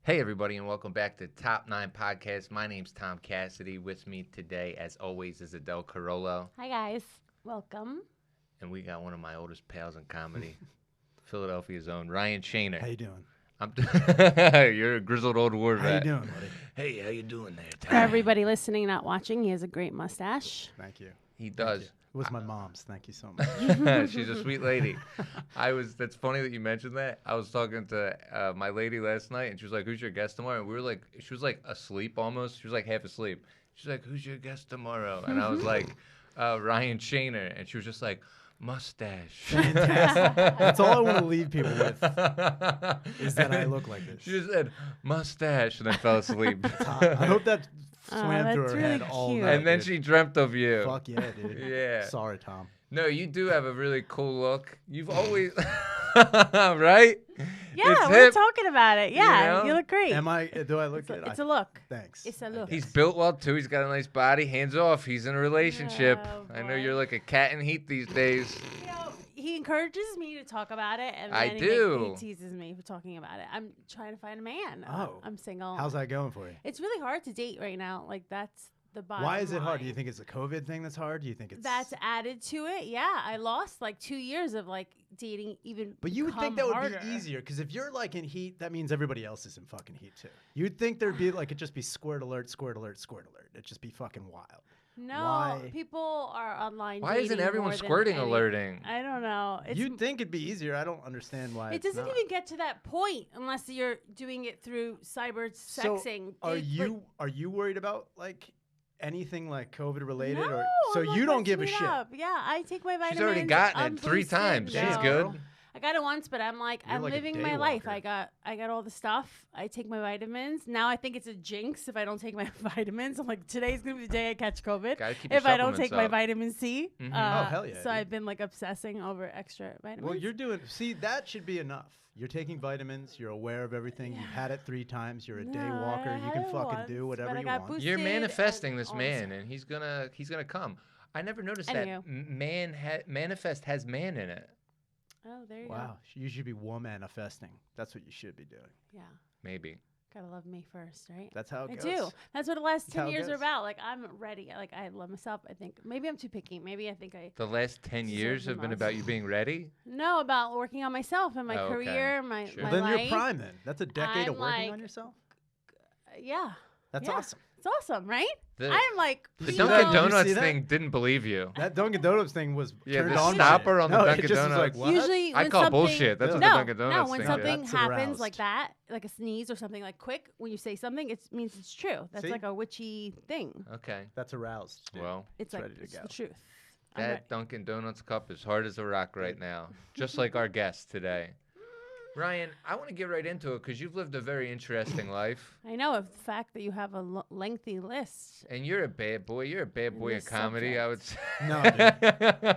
Hey, everybody, and welcome back to Top 9 Podcast. My name's Tom Cassidy. With me today, as always, is Adele Carollo. Hi, guys. Welcome. And we got one of my oldest pals in comedy, Philadelphia's own Ryan Shaner. How you doing? You're a grizzled old war vet. How you doing, buddy? Hey, how you doing there, Tom? For everybody listening, not watching, he has a great mustache. Thank you. He does. It was my mom's. Thank you so much. She's a sweet lady. That's funny that you mentioned that. I was talking to my lady last night, and she was like, "Who's your guest tomorrow?" And we were like, she was like asleep almost. She was like half asleep. She's like, "Who's your guest tomorrow?" And I was like, Ryan Shaner. And she was just like, mustache. Fantastic. That's all I want to leave people with is that I look like this. She just said, mustache, and then fell asleep. I hope that swam through her that's head really all cute. night. And then dude. she dreamt of you. Fuck yeah, dude. Yeah. Sorry, Tom. No, you do have a really cool look. You've always, right? Yeah, It's we're hip, talking about it. Yeah, know? you look great. Do I look It's a, good? it's a look. Thanks. It's a I look. guess. He's built well, too. He's got a nice body. Hands off. He's in a relationship. Oh, I know boy. you're like a cat in heat these days. You know, he encourages me to talk about it, and then I he do. he teases me for talking about it. I'm trying to find a man. Oh. I'm single. How's that going for you? It's really hard to date right now. Like, that's the bottom Why is it hard? line. Do you think it's a COVID thing that's hard? Do you think it's That's added to it? Yeah, I lost like 2 years of like dating even. But you would think become that would harder. be easier because if you're like in heat, that means everybody else is in fucking heat too. You'd think there'd be like it'd just be squirt alert, squirt alert, squirt alert. It'd just be fucking wild. No, Why? people are online. Why isn't dating everyone more than squirting any- alerting? I don't know. It's, You'd think it'd be easier. I don't understand why. it it's doesn't not. even get to that point unless you're doing it through cyber So sexing. are It's are you worried about like anything like COVID related no, or so I'm, like, you don't let's give a meet shit? up. Yeah, I take my vitamins. She's already gotten I'm it 3 boosted. times. She's No. good. I got it once, but I'm like, You're I'm like a living my life. daywalker. I got all the stuff. I take my vitamins. Now I think it's a jinx if I don't take my vitamins. I'm like, today's gonna be the day I catch COVID. Gotta keep your If I don't supplements take my up. vitamin C. Mhm. Oh, hell yeah, So dude. I've been like obsessing over extra vitamins. Well, you're doing. See, that should be enough. You're taking vitamins. You're aware of everything. You've had it 3 times. You're a day No, walker. I You had can it fucking do once, whatever but I you got want. boosted. You're manifesting and this all man, this- and he's gonna come. I never noticed Anywho. that manifest has man in it. Oh, there you Wow, you should be womanifesting. That's what you should be doing. go. Yeah. Maybe. Gotta love me first, right? That's how it I goes. do. That's what the last That's how 10 it years are goes. about. Like, I'm ready. Like, I love myself. I think maybe I'm too picky. Maybe I think I The last 10 Deserve years the have been most. about you being ready. know about working on myself and my Oh, okay. career, my, Sure. my Well, then life. you're prime. Then that's a decade of I'm working on like- yourself. Yeah. That's Yeah. awesome. It's awesome, right? The, I'm like, the You see Dunkin' that? You Donuts see that? thing didn't believe you. That Dunkin' Donuts thing was Yeah, turned the on. stopper on the no, Dunkin' it just was like, Donuts. what? usually I when call something, bullshit. That's what no, the Dunkin' Donuts no, when thing something That's happens aroused. like that, like a sneeze or something like quick, when you say something, it means it's true. That's See? like a witchy thing. Okay. That's aroused. dude. Well, It's It's like ready to it's go. the truth. I'm ready. that Dunkin' Donuts cup is hard as a rock right now, just like our guest today. Ryan, I want to get right into it because you've lived a very interesting life, I know of the fact that you have a lengthy list. and you're a bad boy. You're a bad boy in this comedy, I would say. No, dude.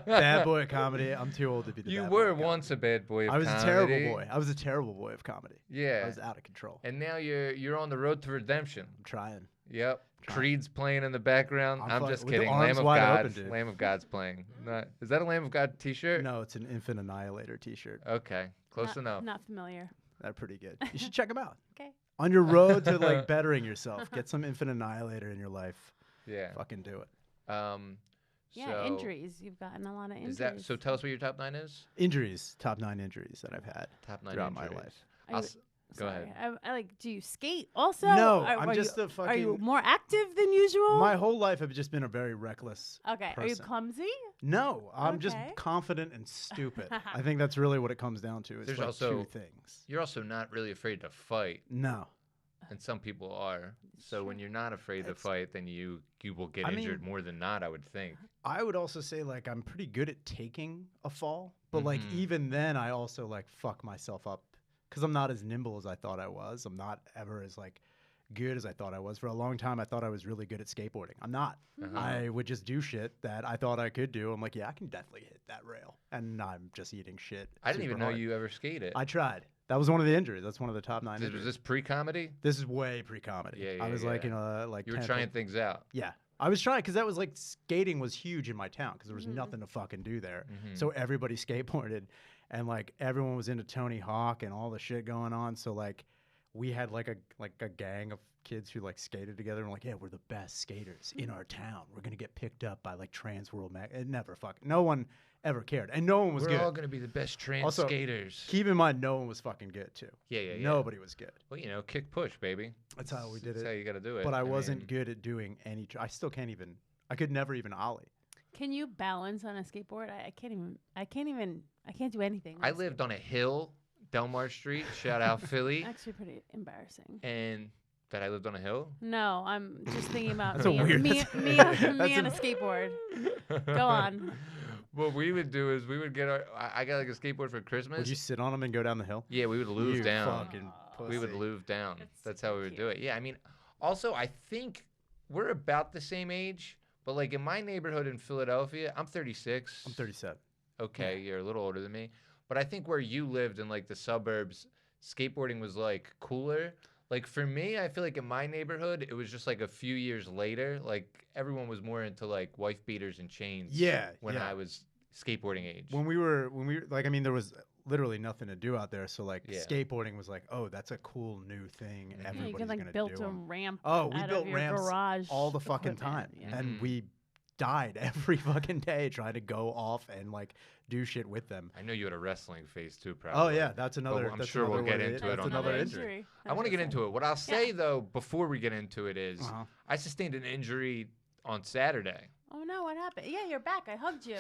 Bad boy of comedy. I'm too old to be the You bad were boy of once a bad boy of comedy. I comedy. was a terrible boy. I was a terrible boy of comedy. Yeah. I was out of control. And now you're on the road to redemption. I'm trying. Yep. Trying. Creed's playing in the background. I'm I'm fucking- just with the kidding. arms Lamb of wide God. open, dude. Lamb of God's playing. Is that a Lamb of God T-shirt? No, it's an Infant Annihilator T-shirt. Okay. Close not, enough. Not familiar. They're pretty good. You should check them out. Okay. On your road to like bettering yourself, get some Infant Annihilator in your life. Yeah. Fucking do it. Yeah, So injuries. You've gotten a lot of injuries. Is that so? Tell us what your top 9 is. Injuries. Top 9 injuries that I've had Top 9 throughout injuries. my life. Are I'll you- s- Go sorry, ahead. I like. Do you skate also? No, Are- I'm are just you, a fucking. Are you more active than usual? My whole life, I've just been a very reckless. Okay. Are you person. clumsy? No, I'm just Okay. confident and stupid. I think that's really what it comes down to. Is There's like also- 2 things. You're also not really afraid to fight, No. and some people are. So when you're not afraid to It's- fight, then you will get I mean- injured more than not, I would think. I would also say like I'm pretty good at taking a fall, but like Mhm. even then I also like fuck myself up because I'm not as nimble as I thought I was. I'm not ever as like good as I thought I was. For a long time I thought I was really good at skateboarding. I'm not. Uh-huh. I would just do shit that I thought I could do. I'm like, yeah, I can definitely hit that rail, and I'm just eating shit. I didn't super even know hard. you ever skated. I tried. That was one of the injuries. That's one of the top 9 Was injuries. this pre-comedy? This is way pre-comedy. Yeah, I yeah, was like, yeah. like You were 10th trying things out. Yeah, I was trying because that was like skating was huge in my town because there was Mhm. nothing to fucking do there. Mhm. So everybody skateboarded, and like everyone was into Tony Hawk and all the shit going on. So like we had like a gang of kids who like skated together and like, yeah, we're the best skaters in our town. We're gonna get picked up by like Trans World Mag. It never no one ever cared, and no one was We're good. all gonna be the best trans Also, skaters. Keep in mind, no one was fucking good too. Yeah. Nobody was good. Well, kick push, baby. That's how we did That's it. how you gotta do it. But I wasn't good at doing any. I still can't even. I could never even ollie. Can you balance on a skateboard? I can't even. I can't do anything. I lived on a hill, Delmar Street. Shout out Philly. Actually, pretty embarrassing. And that I lived on a hill. No, I'm just thinking about That's a me, weird- me, me, me on a skateboard. Go on. What we would do is we would get I got like a skateboard for Christmas. Would you sit on them and go down the hill? Yeah, we would lose You down. fucking We would pussy. lose down. That's how we would cute. do it. Yeah, I mean, also I think we're about the same age, but like in my neighborhood in Philadelphia, I'm 36. I'm 37. Okay, you're a little older than me, but I think where you lived in like the suburbs, skateboarding was like cooler. Like for me, I feel like in my neighborhood, it was just like a few years later. Like everyone was more into like wife beaters and chains. Yeah, When yeah. I was skateboarding age. When we were like, I mean, there was literally nothing to do out there. So like, Yeah. skateboarding was like, oh, that's a cool new thing. Mhm. Yeah, Everybody's you could like gonna build do a 'em. ramp. Oh, we out built of your ramps garage all the fucking equipment. time, Yeah. and we died every fucking day trying to go off and like do shit with them. I know you had a wrestling phase too, probably. Oh yeah, that's another. I'm that's sure we'll another get way- into it that's on another the injury. I want to get into it. What I'll say though, before we get into it, is Uh-huh. I sustained an injury on Saturday. Oh no, what happened? Yeah, you're back. I hugged you.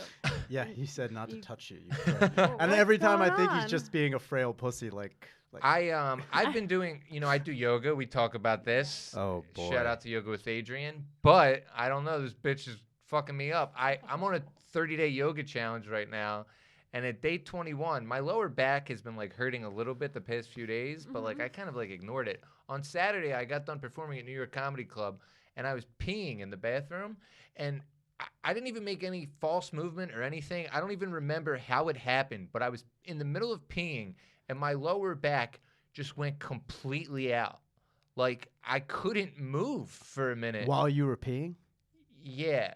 Yeah, he said not to You- touch you. What's And every time I think going he's just being a frail pussy, like I've been doing, I do yoga. We talk about this. Oh, boy. Shout out to Yoga with Adrian. But I don't know. This bitch is fucking me up. I'm on a 30-day yoga challenge right now. And at day 21, my lower back has been like hurting a little bit the past few days, but like I kind of like ignored it. On Saturday, I got done performing at New York Comedy Club and I was peeing in the bathroom and I didn't even make any false movement or anything. I don't even remember how it happened, but I was in the middle of peeing and my lower back just went completely out. Like I couldn't move for a minute. while you were peeing. Yeah.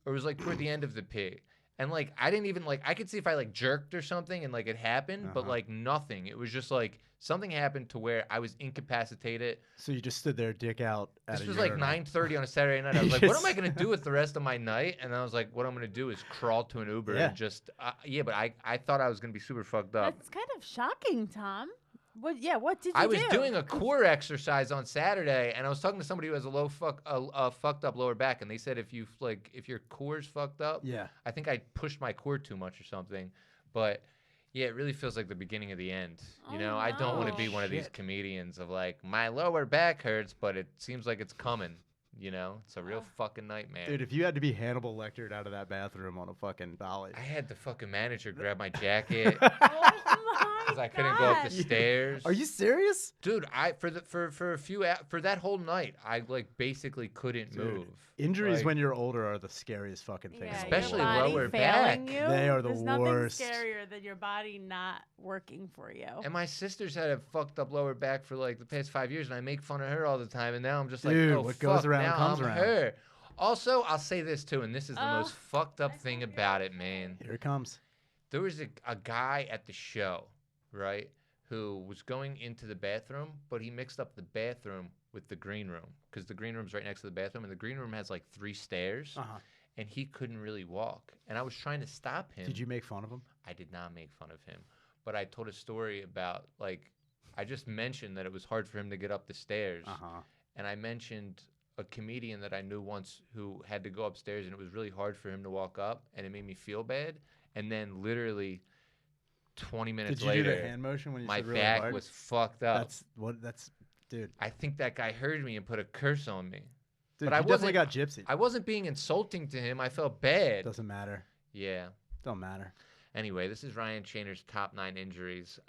Or it was like toward the end of the pee. And like I didn't even like I could see if I like jerked or something and like it happened, but like nothing. It was just like something happened to where I was incapacitated. So you just stood there, dick out. This was like 9:30 on a Saturday night. I was like, what am I gonna do with the rest of my night? And I was like, what I'm gonna do is crawl to an Uber Yeah. and just but I thought I was gonna be super fucked up. That's kind of shocking, Tom. What did you do? I was doing a core exercise on Saturday, and I was talking to somebody who has a fucked up lower back, and they said if your core's fucked up, Yeah. I think I pushed my core too much or something. But yeah, it really feels like the beginning of the end. Oh, I don't want to be no. one of these Shit. comedians of like my lower back hurts, but it seems like it's coming. It's a real fucking nightmare. Dude, if you had to be Hannibal Lectered out of that bathroom on a fucking dolly. I had the fucking manager grab my jacket Oh my because I couldn't go up the God. stairs. Are you serious? Dude, for that whole night, I like basically couldn't Dude, move. Injuries Like, when you're older are the scariest fucking thing. Yeah, in the Especially your body lower failing back. You, They are the There's nothing worst. scarier than your body not working for you. And my sister's had a fucked up lower back for like the past 5 years, and I make fun of her all the time. And now I'm just Dude, like, oh, what fuck, goes around now comes I'm around. her. Also, I'll say this too, and this is the Oh, most fucked up I thing forgot about it, man. Here it comes. There was a guy at the show, right, who was going into the bathroom, but he mixed up the bathroom with the green room because the green room's right next to the bathroom, and the green room has like 3 stairs, Uh-huh. and he couldn't really walk. And I was trying to stop him. Did you make fun of him? I did not make fun of him, but I told a story about like I just mentioned that it was hard for him to get up the stairs, Uh-huh. and I mentioned a comedian that I knew once who had to go upstairs, and it was really hard for him to walk up, and it made me feel bad. And then literally 20 minutes Did you later, do the hand motion when you my said really back hard? was fucked up. That's dude. I think that guy heard me and put a curse on me. Dude, But I you definitely wasn't- got gypsy. I wasn't being insulting to him. I felt bad. Doesn't matter. Yeah. Don't matter. Anyway, this is Ryan Chainer's top 9 injuries.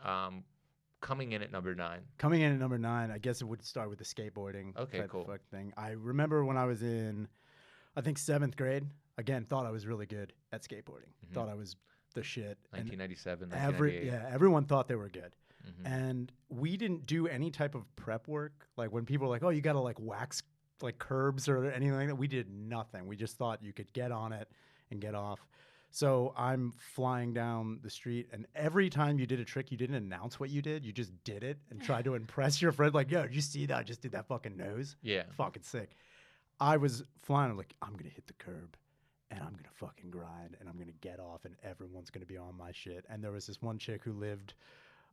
Coming in at number 9. Coming in at number 9, I guess it would start with the skateboarding Okay, type cool. of fuck thing. I remember when I was in, I think 7th grade. Again, thought I was really good at skateboarding. Mhm. Thought I was the shit. And 1997, 1998. everyone thought they were good. Mhm. And we didn't do any type of prep work. Like when people were like, "Oh, you got to like wax like curbs or anything like that," we did nothing. We just thought you could get on it and get off. So I'm flying down the street, and every time you did a trick, you didn't announce what you did. You just did it and tried to impress your friend. Like, yo, did you see that? I just did that fucking nose. Yeah. Fucking sick. I was flying. I'm like, I'm going to hit the curb, and I'm going to fucking grind, and I'm going to get off, and everyone's going to be on my shit. And there was this one chick who lived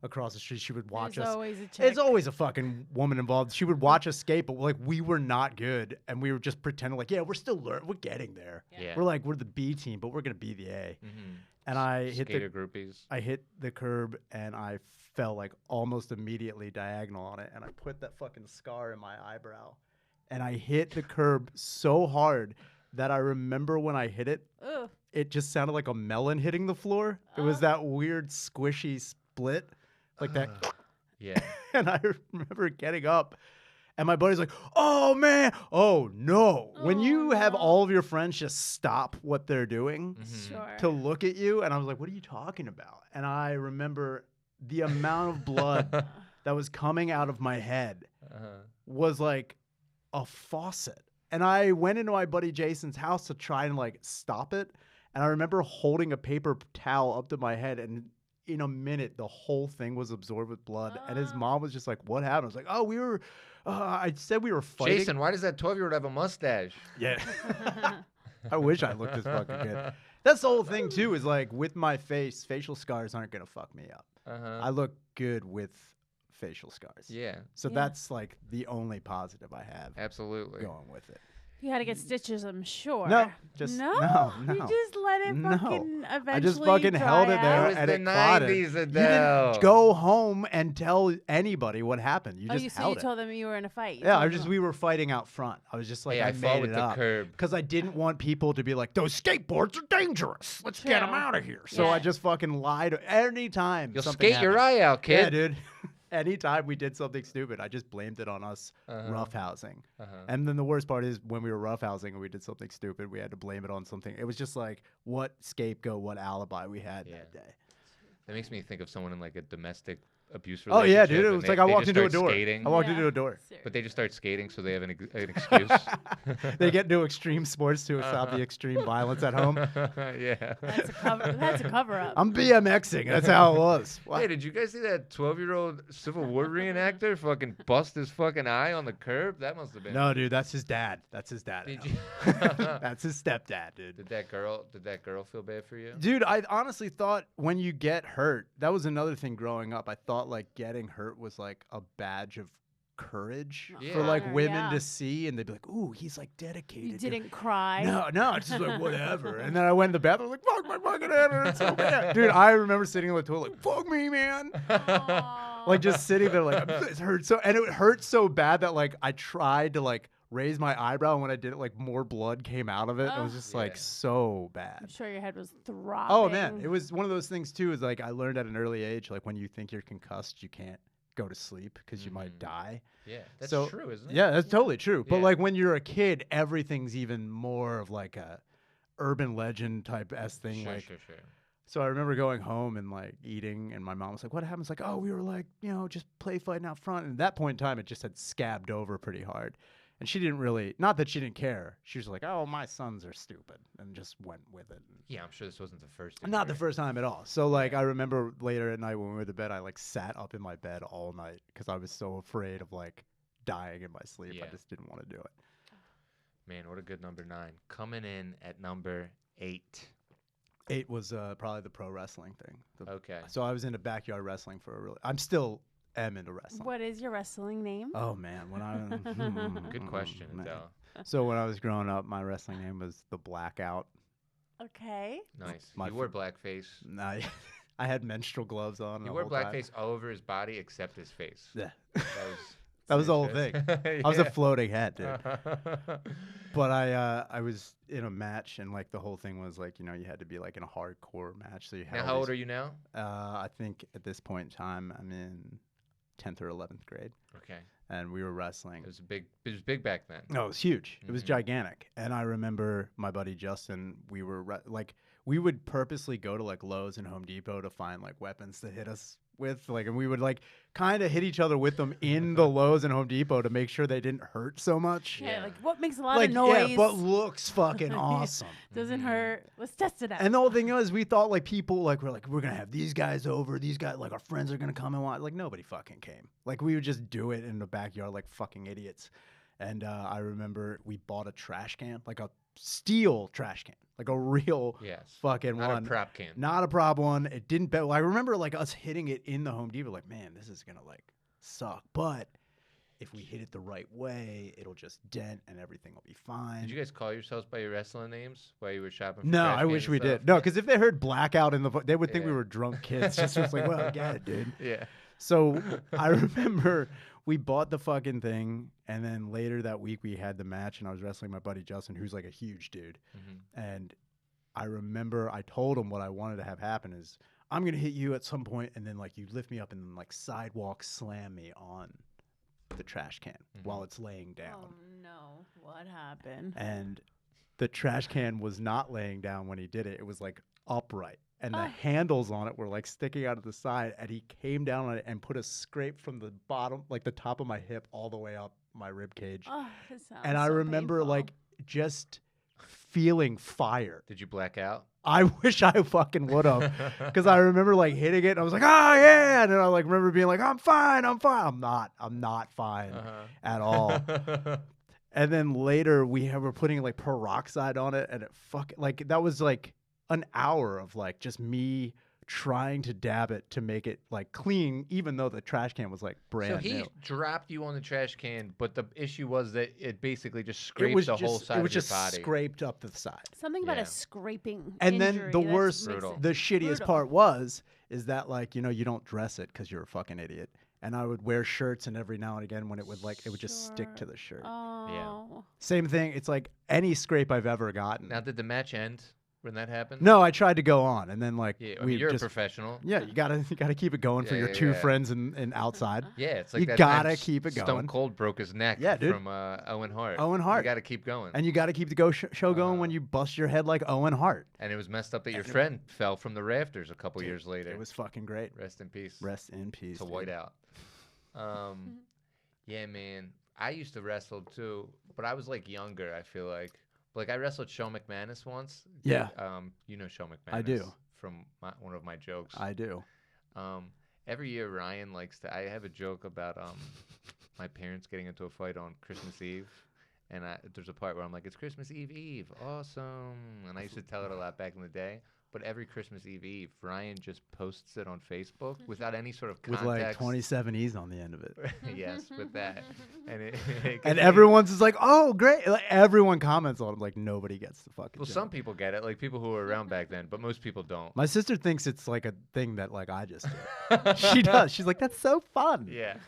across the street. She would watch There's us. always a chick. It's always a fucking woman involved. She would watch us skate, but like we were not good, and we were just pretending like, yeah, we're still learning. We're getting there. Yeah. We're like, we're the B team, but we're gonna be the A. Mm-hmm. And I hit Skater groupies. I hit the curb, and I fell like almost immediately diagonal on it, and I put that fucking scar in my eyebrow, and I hit the curb so hard that I remember when I hit it, Ugh. it just sounded like a melon hitting the floor. It was that weird squishy split. Like that. Yeah. And I remember getting up, and my buddy's like, oh, man. Oh, no. When you have no. all of your friends just stop what they're doing Mhm. Sure. to look at you, and I was like, what are you talking about? And I remember the amount of blood that was coming out of my head was like a faucet. And I went into my buddy Jason's house to try and like stop it. And I remember holding a paper towel up to my head, and in a minute, the whole thing was absorbed with blood. And his mom was just like, what happened? I was like, oh, we were, I said we were fighting. Jason, why does that 12-year-old have a mustache? Yeah. I wish I looked as fucking good. That's the whole thing, too, is like with my face, facial scars aren't going to fuck me up. I look good with facial scars. Yeah, So Yeah. that's like the only positive I have absolutely. going with it. You had to get stitches, I'm sure. No, just no. no. You just let it No. fucking eventually I just fucking held dry it there. It out. was and the it clotted. 90s, You Adele. didn't go home and tell anybody what happened. You Oh, just so you held it. told them you were in a fight. You Yeah, told them. we were fighting out front. I was just like, Hey, I fought made with it the up curb. because I didn't want people to be like, those skateboards are dangerous. Let's get them True. out of here. So Yeah. I just fucking lied anytime. You'll something skate your happened. eye out, kid. Yeah, dude. Anytime we did something stupid, I just blamed it on us roughhousing. And then the worst part is when we were roughhousing and we did something stupid, we had to blame it on something. It was just like what scapegoat, what alibi we had that day. That makes me think of someone in like a domestic abuse Oh relationship. yeah, dude! It and was they- like I they walked just into a start door. Skating, I walked Yeah. into a door. but they just start skating, so they have an excuse. They get into extreme sports to stop the extreme violence at home. Yeah. That's a cover. That's a cover up. I'm BMXing. That's how it was. What? Hey, did you guys see that 12-year-old Civil War reenactor fucking bust his fucking eye on the curb? That must have been. No, dude, that's his dad. That's his dad. Did now. you? That's his stepdad, dude. Did that girl feel bad for you? Dude, I honestly thought when you get hurt, that was another thing growing up. I thought like getting hurt was like a badge of courage Yeah. for like Honor, women yeah. to see, and they'd be like, "Ooh, he's like dedicated." You to-" didn't cry. No, it's just like whatever. And then I went in the bathroom, like, "Fuck my fucking head, and it's so bad." Dude, I remember sitting on the toilet, like, "Fuck me, man." Aw. Like just sitting there, like it hurt so, and it hurt so bad that like I tried to like raise my eyebrow, and when I did it, like more blood came out of it. It was just like Yeah. so bad. I'm sure your head was throbbing. Oh man, it was one of those things too. Is like I learned at an early age, like when you think you're concussed, you can't go to sleep because you might die. Yeah, that's So, true, isn't it? Yeah, that's totally true. But Yeah. like when you're a kid, everything's even more of like a urban legend type thing. Sure, like sure. so, I remember going home and like eating, and my mom was like, "What happened?" It's like, "Oh, we were like, just play fighting out front." And at that point in time, it just had scabbed over pretty hard. And she didn't really, not that she didn't care. She was like, "Oh, my sons are stupid," and just went with it. Yeah, I'm sure this wasn't the first. Not the injury. first time at all. So like I remember later at night when we were to bed, I like sat up in my bed all night because I was so afraid of like dying in my sleep. I Yeah. just didn't want to do it. Man, what a good number 9. Coming in at number 8. 8 was probably the pro wrestling thing. Okay. So I was into backyard wrestling for a really. I'm still am into wrestling. What is your wrestling name? Oh man, when I Good question, man. Adele. So when I was growing up, my wrestling name was the Blackout. Okay. Nice. My He wore blackface. I had menstrual gloves on. He the wore whole time. blackface all over his body except his face. Yeah. That was That was the whole thing. I was a floating head, dude. Yeah. But I was in a match, and like the whole thing was like, you had to be like in a hardcore match. So you had Now, all how old these- are you now? I think at this point in time, I'm in 10th or 11th grade, Okay. and we were wrestling. It was big back then. No, it was huge. It was Mhm. gigantic. And I remember my buddy Justin, we would purposely go to like Lowe's and Home Depot to find like weapons to hit us with, like, and we would like kind of hit each other with them in the Lowe's and Home Depot to make sure they didn't hurt so much. Yeah, like what makes a lot Like, of noise. yeah, but looks fucking awesome. Doesn't hurt. Let's test it out. And the whole thing is, we thought like people like we're gonna have these guys over. These guys, like, our friends are gonna come and watch. Like, nobody fucking came. Like, we would just do it in the backyard like fucking idiots. And I remember we bought a trash can, like a steel trash can, like a real fucking not one. a prop can. Not a prop one. It didn't. Well, I remember like us hitting it in the Home Depot. Like, man, this is gonna like suck. But if we hit it the right way, it'll just dent and everything will be fine. Did you guys call yourselves by your wrestling names while you were shopping? For No, trash I cans wish and we stuff? did. No, because if they heard blackout in the, they would think we Yeah. were drunk kids. Just was like, well, get it, dude. Yeah. So I remember we bought the fucking thing, and then later that week we had the match, and I was wrestling my buddy Justin, who's like a huge dude. And I remember I told him what I wanted to have happen is I'm gonna hit you at some point, and then like you lift me up and then like sidewalk slam me on the trash can while it's laying down. Oh no! What happened? And the trash can was not laying down when he did it. It was like upright. And the handles on it were like sticking out of the side. And he came down on it and put a scrape from the bottom, like the top of my hip, all the way up my rib cage. Oh, that sounds And I so remember painful. like just feeling fire. Did you black out? I wish I fucking would have, because I remember like hitting it and I was like, oh yeah. And then I like remember being like, I'm fine. I'm not fine at all. And then later we were putting like peroxide on it, and it like that was like an hour of like just me trying to dab it to make it like clean, even though the trash can was like brand new. So he dropped you on the trash can, but the issue was that it basically just scraped the whole side it was of your just body. scraped up the side. something about Yeah. a scraping. And then injury, the that worst, makes it the shittiest brutal. part is that like, you know, you don't dress it because you're a fucking idiot. And I would wear shirts, and every now and again when it would like, it would just stick to the shirt. Oh. Same thing. It's like any scrape I've ever gotten. Now, did the match end when that happened? No, I tried to go on, and then like Yeah, I mean, you're just, a professional. Yeah, you gotta keep it going for Yeah, your yeah, two yeah. friends and outside. Yeah, it's like You that time gotta keep it Stone going. Cold broke his neck Yeah, dude. from Owen Hart. Owen Hart. You got to keep going. And you got to keep the show going when you bust your head like Owen Hart. And it was messed up that your friend fell from the rafters a couple years later. It was fucking great. Rest in peace. Rest in peace. To dude. Whiteout. Yeah, man. I used to wrestle too, but I was like younger, I feel like. Like I wrestled Shawn McManus once. Yeah. You know Shawn McManus. I do. From one of my jokes. I do. Every year Ryan likes to. I have a joke about my parents getting into a fight on Christmas Eve, and there's a part where I'm like, "It's Christmas Eve, awesome!" And I used to tell it a lot back in the day. But every Christmas Eve, Ryan just posts it on Facebook without any sort of context. With like 27 E's on the end of it. Yes, with that. And and everyone's just like, oh, great. Like, everyone comments on it. Like, nobody gets the fucking Well, joke. some people get it, like people who were around back then, but most people don't. My sister thinks it's like a thing that like I just did. She does. She's like, that's so fun. Yeah.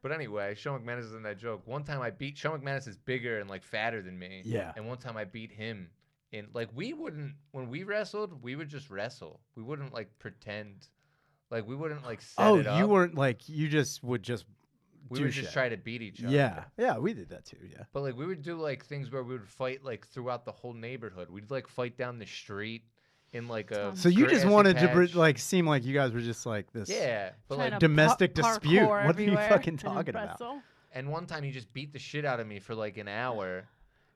But anyway, Shawn McManus is in that joke. One time I beat Shawn McManus is bigger and like fatter than me. Yeah. And one time I beat him. And like we wouldn't, when we wrestled, we would just wrestle. We wouldn't like pretend, like we wouldn't like set it up. You weren't like, you just would just We do would shit. just try to beat each other. Yeah. Yeah, we did that too. Yeah. But like we would do like things where we would fight like throughout the whole neighborhood. We'd like fight down the street in like a. So you just grassy wanted to patch. like seem like you guys were just like this. Yeah, but Trying like to domestic parkour dispute. What are you everywhere fucking and talking about? wrestle. And one time he just beat the shit out of me for like an hour.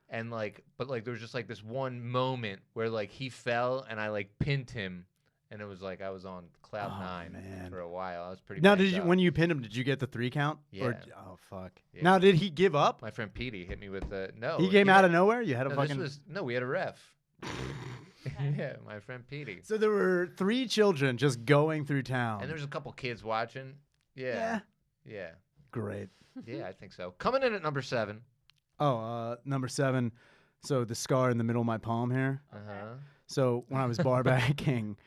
And like, but like there was just like this one moment where like he fell and I like pinned him. And it was like I was on cloud nine man. for a while. I was pretty Now, banged up. when you pinned him, did you get the 3 count? Yeah. Oh fuck. Yeah. Now, did he give up? My friend Petey hit me with the no. He came out had- of nowhere. You had a No, fucking. we had a ref. Yeah, my friend Petey. So there were 3 children just going through town. And there's a couple kids watching. Yeah. Yeah. Great. Yeah, I think so. Coming in at number 7. Oh, number 7. So the scar in the middle of my palm here. Uh-huh. So when I was bar backing,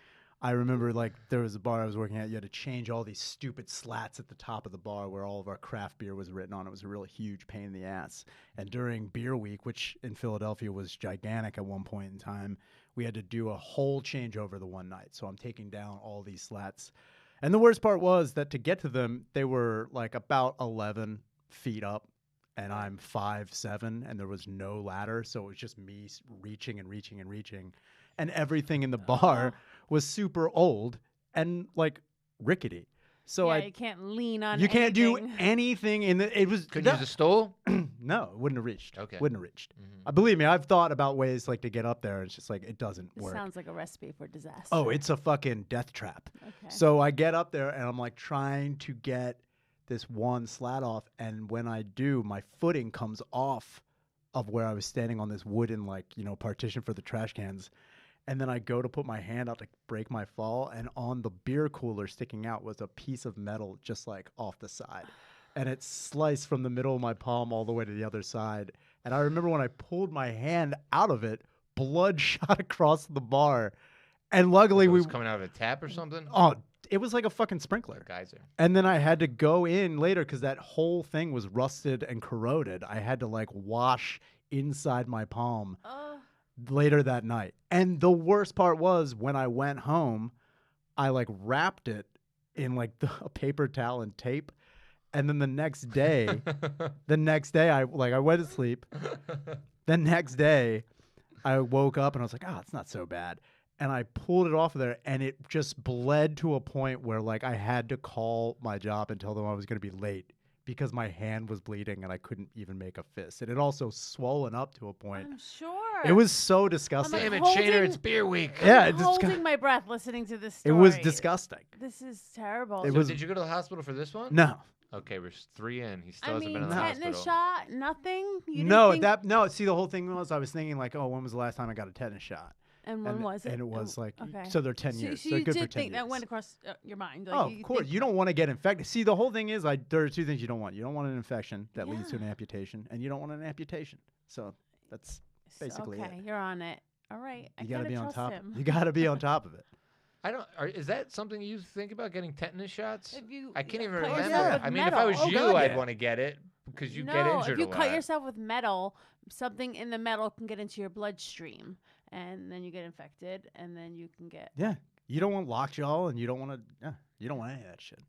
I remember like there was a bar I was working at. You had to change all these stupid slats at the top of the bar where all of our craft beer was written on. It was a real huge pain in the ass. And during Beer Week, which in Philadelphia was gigantic at one point in time, we had to do a whole changeover the one night. So I'm taking down all these slats. And the worst part was that to get to them, they were like about 11 feet up. And I'm 5'7", and there was no ladder, so it was just me reaching and reaching and reaching, and everything in the bar was super old and like rickety. So yeah, you can't lean on. you can't do anything. anything in the. It was Could you use a stool? no, it wouldn't have reached. Okay. Wouldn't have reached. Mhm. Believe me, I've thought about ways like to get up there, and it's just like it doesn't This work. sounds like a recipe for disaster. Oh, it's a fucking death trap. Okay. So I get up there and I'm like trying to get this one slat off, and when I do, my footing comes off of where I was standing on this wooden partition for the trash cans. And then I go to put my hand out to break my fall, and on the beer cooler sticking out was a piece of metal just like off the side. And it sliced from the middle of my palm all the way to the other side. And I remember when I pulled my hand out of it, blood shot across the bar. And luckily It was coming out of a tap or something? it was like a fucking sprinkler. Geyser. And then I had to go in later because that whole thing was rusted and corroded. I had to like wash inside my palm later that night. And the worst part was when I went home, I like wrapped it in like a paper towel and tape. And then the next day, I went to sleep. The next day, I woke up and I was like, it's not so bad. And I pulled it off of there, and it just bled to a point where like I had to call my job and tell them I was going to be late because my hand was bleeding and I couldn't even make a fist. And it also swollen up to a point. I'm sure. It was so disgusting. Damn it, holding- Shader, it's beer week. Yeah, I'm it's holding my breath listening to this it story. was disgusting. This is terrible. It So was- did you go to the hospital for this one? No. Okay, we're 3 in. He still I hasn't mean, been in the tetanus hospital. shot, nothing. You didn't No, think- See, the whole thing was I was thinking like, when was the last time I got a tetanus shot? And when was it? And it was like, okay. so they're 10 So- years. So They're you good for did 10 think that years. went across your mind? Like, Oh, of course. think- You don't want to get infected. See, the whole thing is there are 2 things you don't want. You don't want an infection that leads to an Yeah. amputation, and you don't want an amputation. So that's basically okay, it. you're on it. All right. I You got to gotta be on trust top. him. You got to be on top of it. Is that something you think about, getting tetanus shots? If you, I can't even cut remember. yourself with I mean, if I was metal- you, God, I'd yeah. want to get it because you no, get injured if you a lot. cut yourself with metal, something in the metal can get into your bloodstream, and then you get infected, and then you can get. Yeah. You don't want lockjaw, and you don't want to. Yeah. You don't want any of that shit.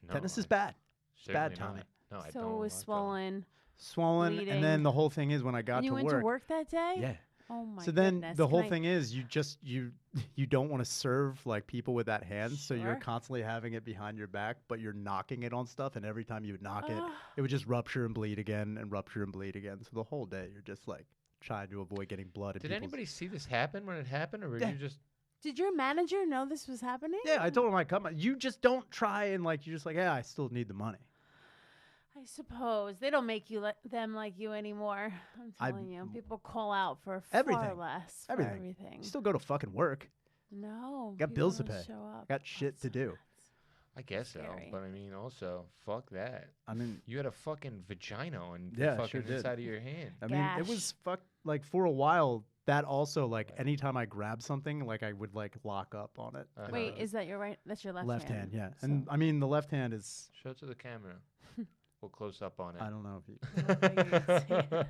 No, Tetanus is bad. certainly bad, Tommy. not. No, I So don't. it was want to. swollen. Swollen, Bleeding. and then the whole thing is when I got And you to went work. to work that day? Yeah. Oh my So then goodness. the Can whole I- thing is you don't want to serve like people with that hand, so you're Sure. constantly having it behind your back, but you're knocking it on stuff, and every time you would knock Ugh. it would just rupture and bleed again and rupture and bleed again. So the whole day you're just like trying to avoid getting blood. in Did people's- anybody see this happen when it happened, or were Yeah. you just? Did your manager know this was happening? Yeah, I told him I'd come. You just don't try and like you're just like, I still need the money. I suppose they don't make them like you anymore. I'm telling you, people call out for far Everything. less. For Everything. everything. You still go to fucking work. No. Got people bills to don't pay. show up. Got shit to do. I guess so, Scary. but I mean, also, fuck that. I mean, You had a fucking vagina on Yeah, the sure fucking did. inside of your hand. I mean, it Gash. was like for a while. That also like anytime I grabbed something, like I would like lock up on it. Uh-huh. Wait, is that your right? That's your left, Left hand, yeah. So- And I mean, the left hand is. Show it to the camera. We'll close up on it. I don't know if you.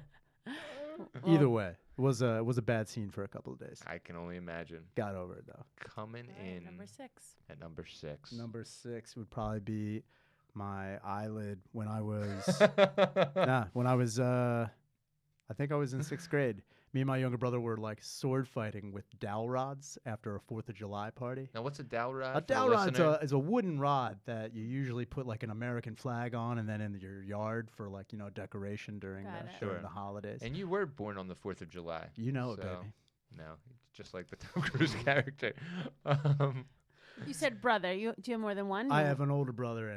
Well, Either way, it was a bad scene for a couple of days. I can only imagine. Got over it though. Coming all right, in number 6. at number 6. Number 6 would probably be my eyelid when I was. When I was. I think I was in 6th grade. Me and my younger brother were like sword fighting with dowel rods after a 4th of July party. Now, what's a dowel rod? A for the dowel rod listener? is a wooden rod that you usually put like an American flag on, and then in your yard for like decoration during Got it. Sure. the holidays. And you were born on the 4th of July. You know it, so- baby. No, just like the Tom Cruise character. Um, You said brother. Do you have more than one? I You- have an older brother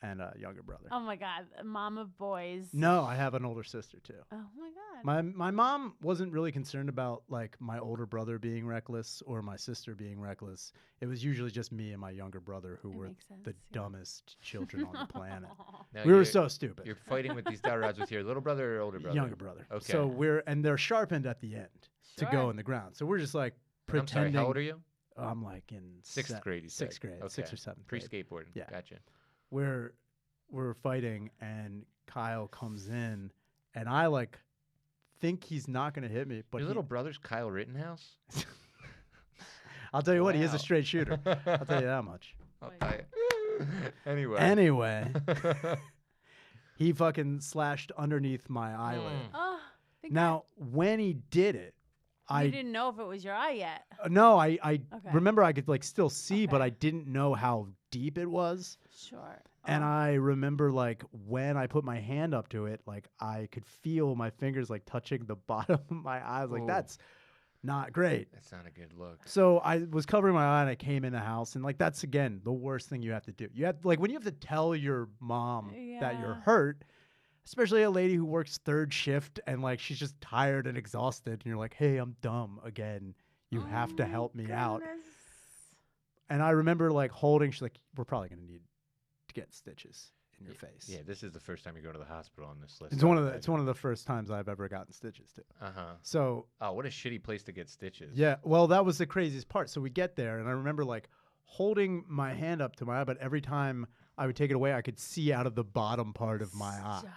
and a younger brother. Oh my God, a mom of boys. No, I have an older sister too. Oh my God. My mom wasn't really concerned about like my older brother being reckless or my sister being reckless. It was usually just me and my younger brother who That were makes sense, the yeah. dumbest children on the planet. now We were you're- so stupid. You're fighting with these dowel rods with your little brother or older brother? Younger brother. Okay. So they're sharpened at the end to go Sure. in the ground. So we're just like And I'm pretending. sorry, how old are you? I'm like in 6th grade, you said. 6th grade, Okay. 6th or 7th grade. Pre-skateboarding. Yeah. Gotcha. We're fighting and Kyle comes in and I like think he's not gonna hit me, but Your he- little brother's Kyle Rittenhouse? I'll tell you what, he is Wow. a straight shooter. I'll tell you that much. I'll tell you. Anyway. Anyway, he fucking slashed underneath my eyelid. Mm. Oh, I think Now, when he did it, You didn't know if it was your eye yet. No, I Okay. remember I could like still see, but Okay. I didn't know how deep it was. Sure. And Oh. I remember like when I put my hand up to it, like I could feel my fingers like touching the bottom of my eye. I was like, Ooh. that's not great. That's not a good look. So I was covering my eye and I came in the house, and like that's again the worst thing you have to do. You have like when you have to tell your mom that you're Yeah. hurt, especially a lady who works third shift and like she's just tired and exhausted, and you're like, hey, I'm dumb again. You have to Oh my help me out. goodness. And I remember like holding, she's like, we're probably gonna need to get stitches in your face. Yeah, this is the first time you go to the hospital on this list. It's one of the first times I've ever gotten stitches too. Uh-huh. So Oh, what a shitty place to get stitches. yeah, well that was the craziest part. So we get there and I remember like holding my hand up to my eye, but every time I would take it away, I could see out of the bottom part of my eye. Stop.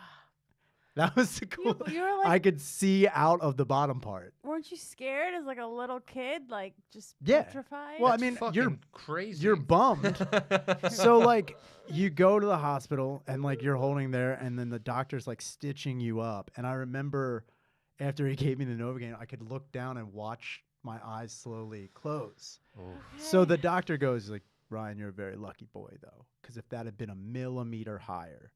That was the cool. You were like, I could see out of the bottom part. weren't you scared as like a little kid, like just Yeah. petrified? Well, That's I mean, fucking you're crazy. you're bummed. So like you go to the hospital and like you're holding there and then the doctor's like stitching you up. And I remember after he gave me the Novocaine, I could look down and watch my eyes slowly close. Oh. So the doctor goes like, Ryan, you're a very lucky boy though, because if that had been a millimeter higher,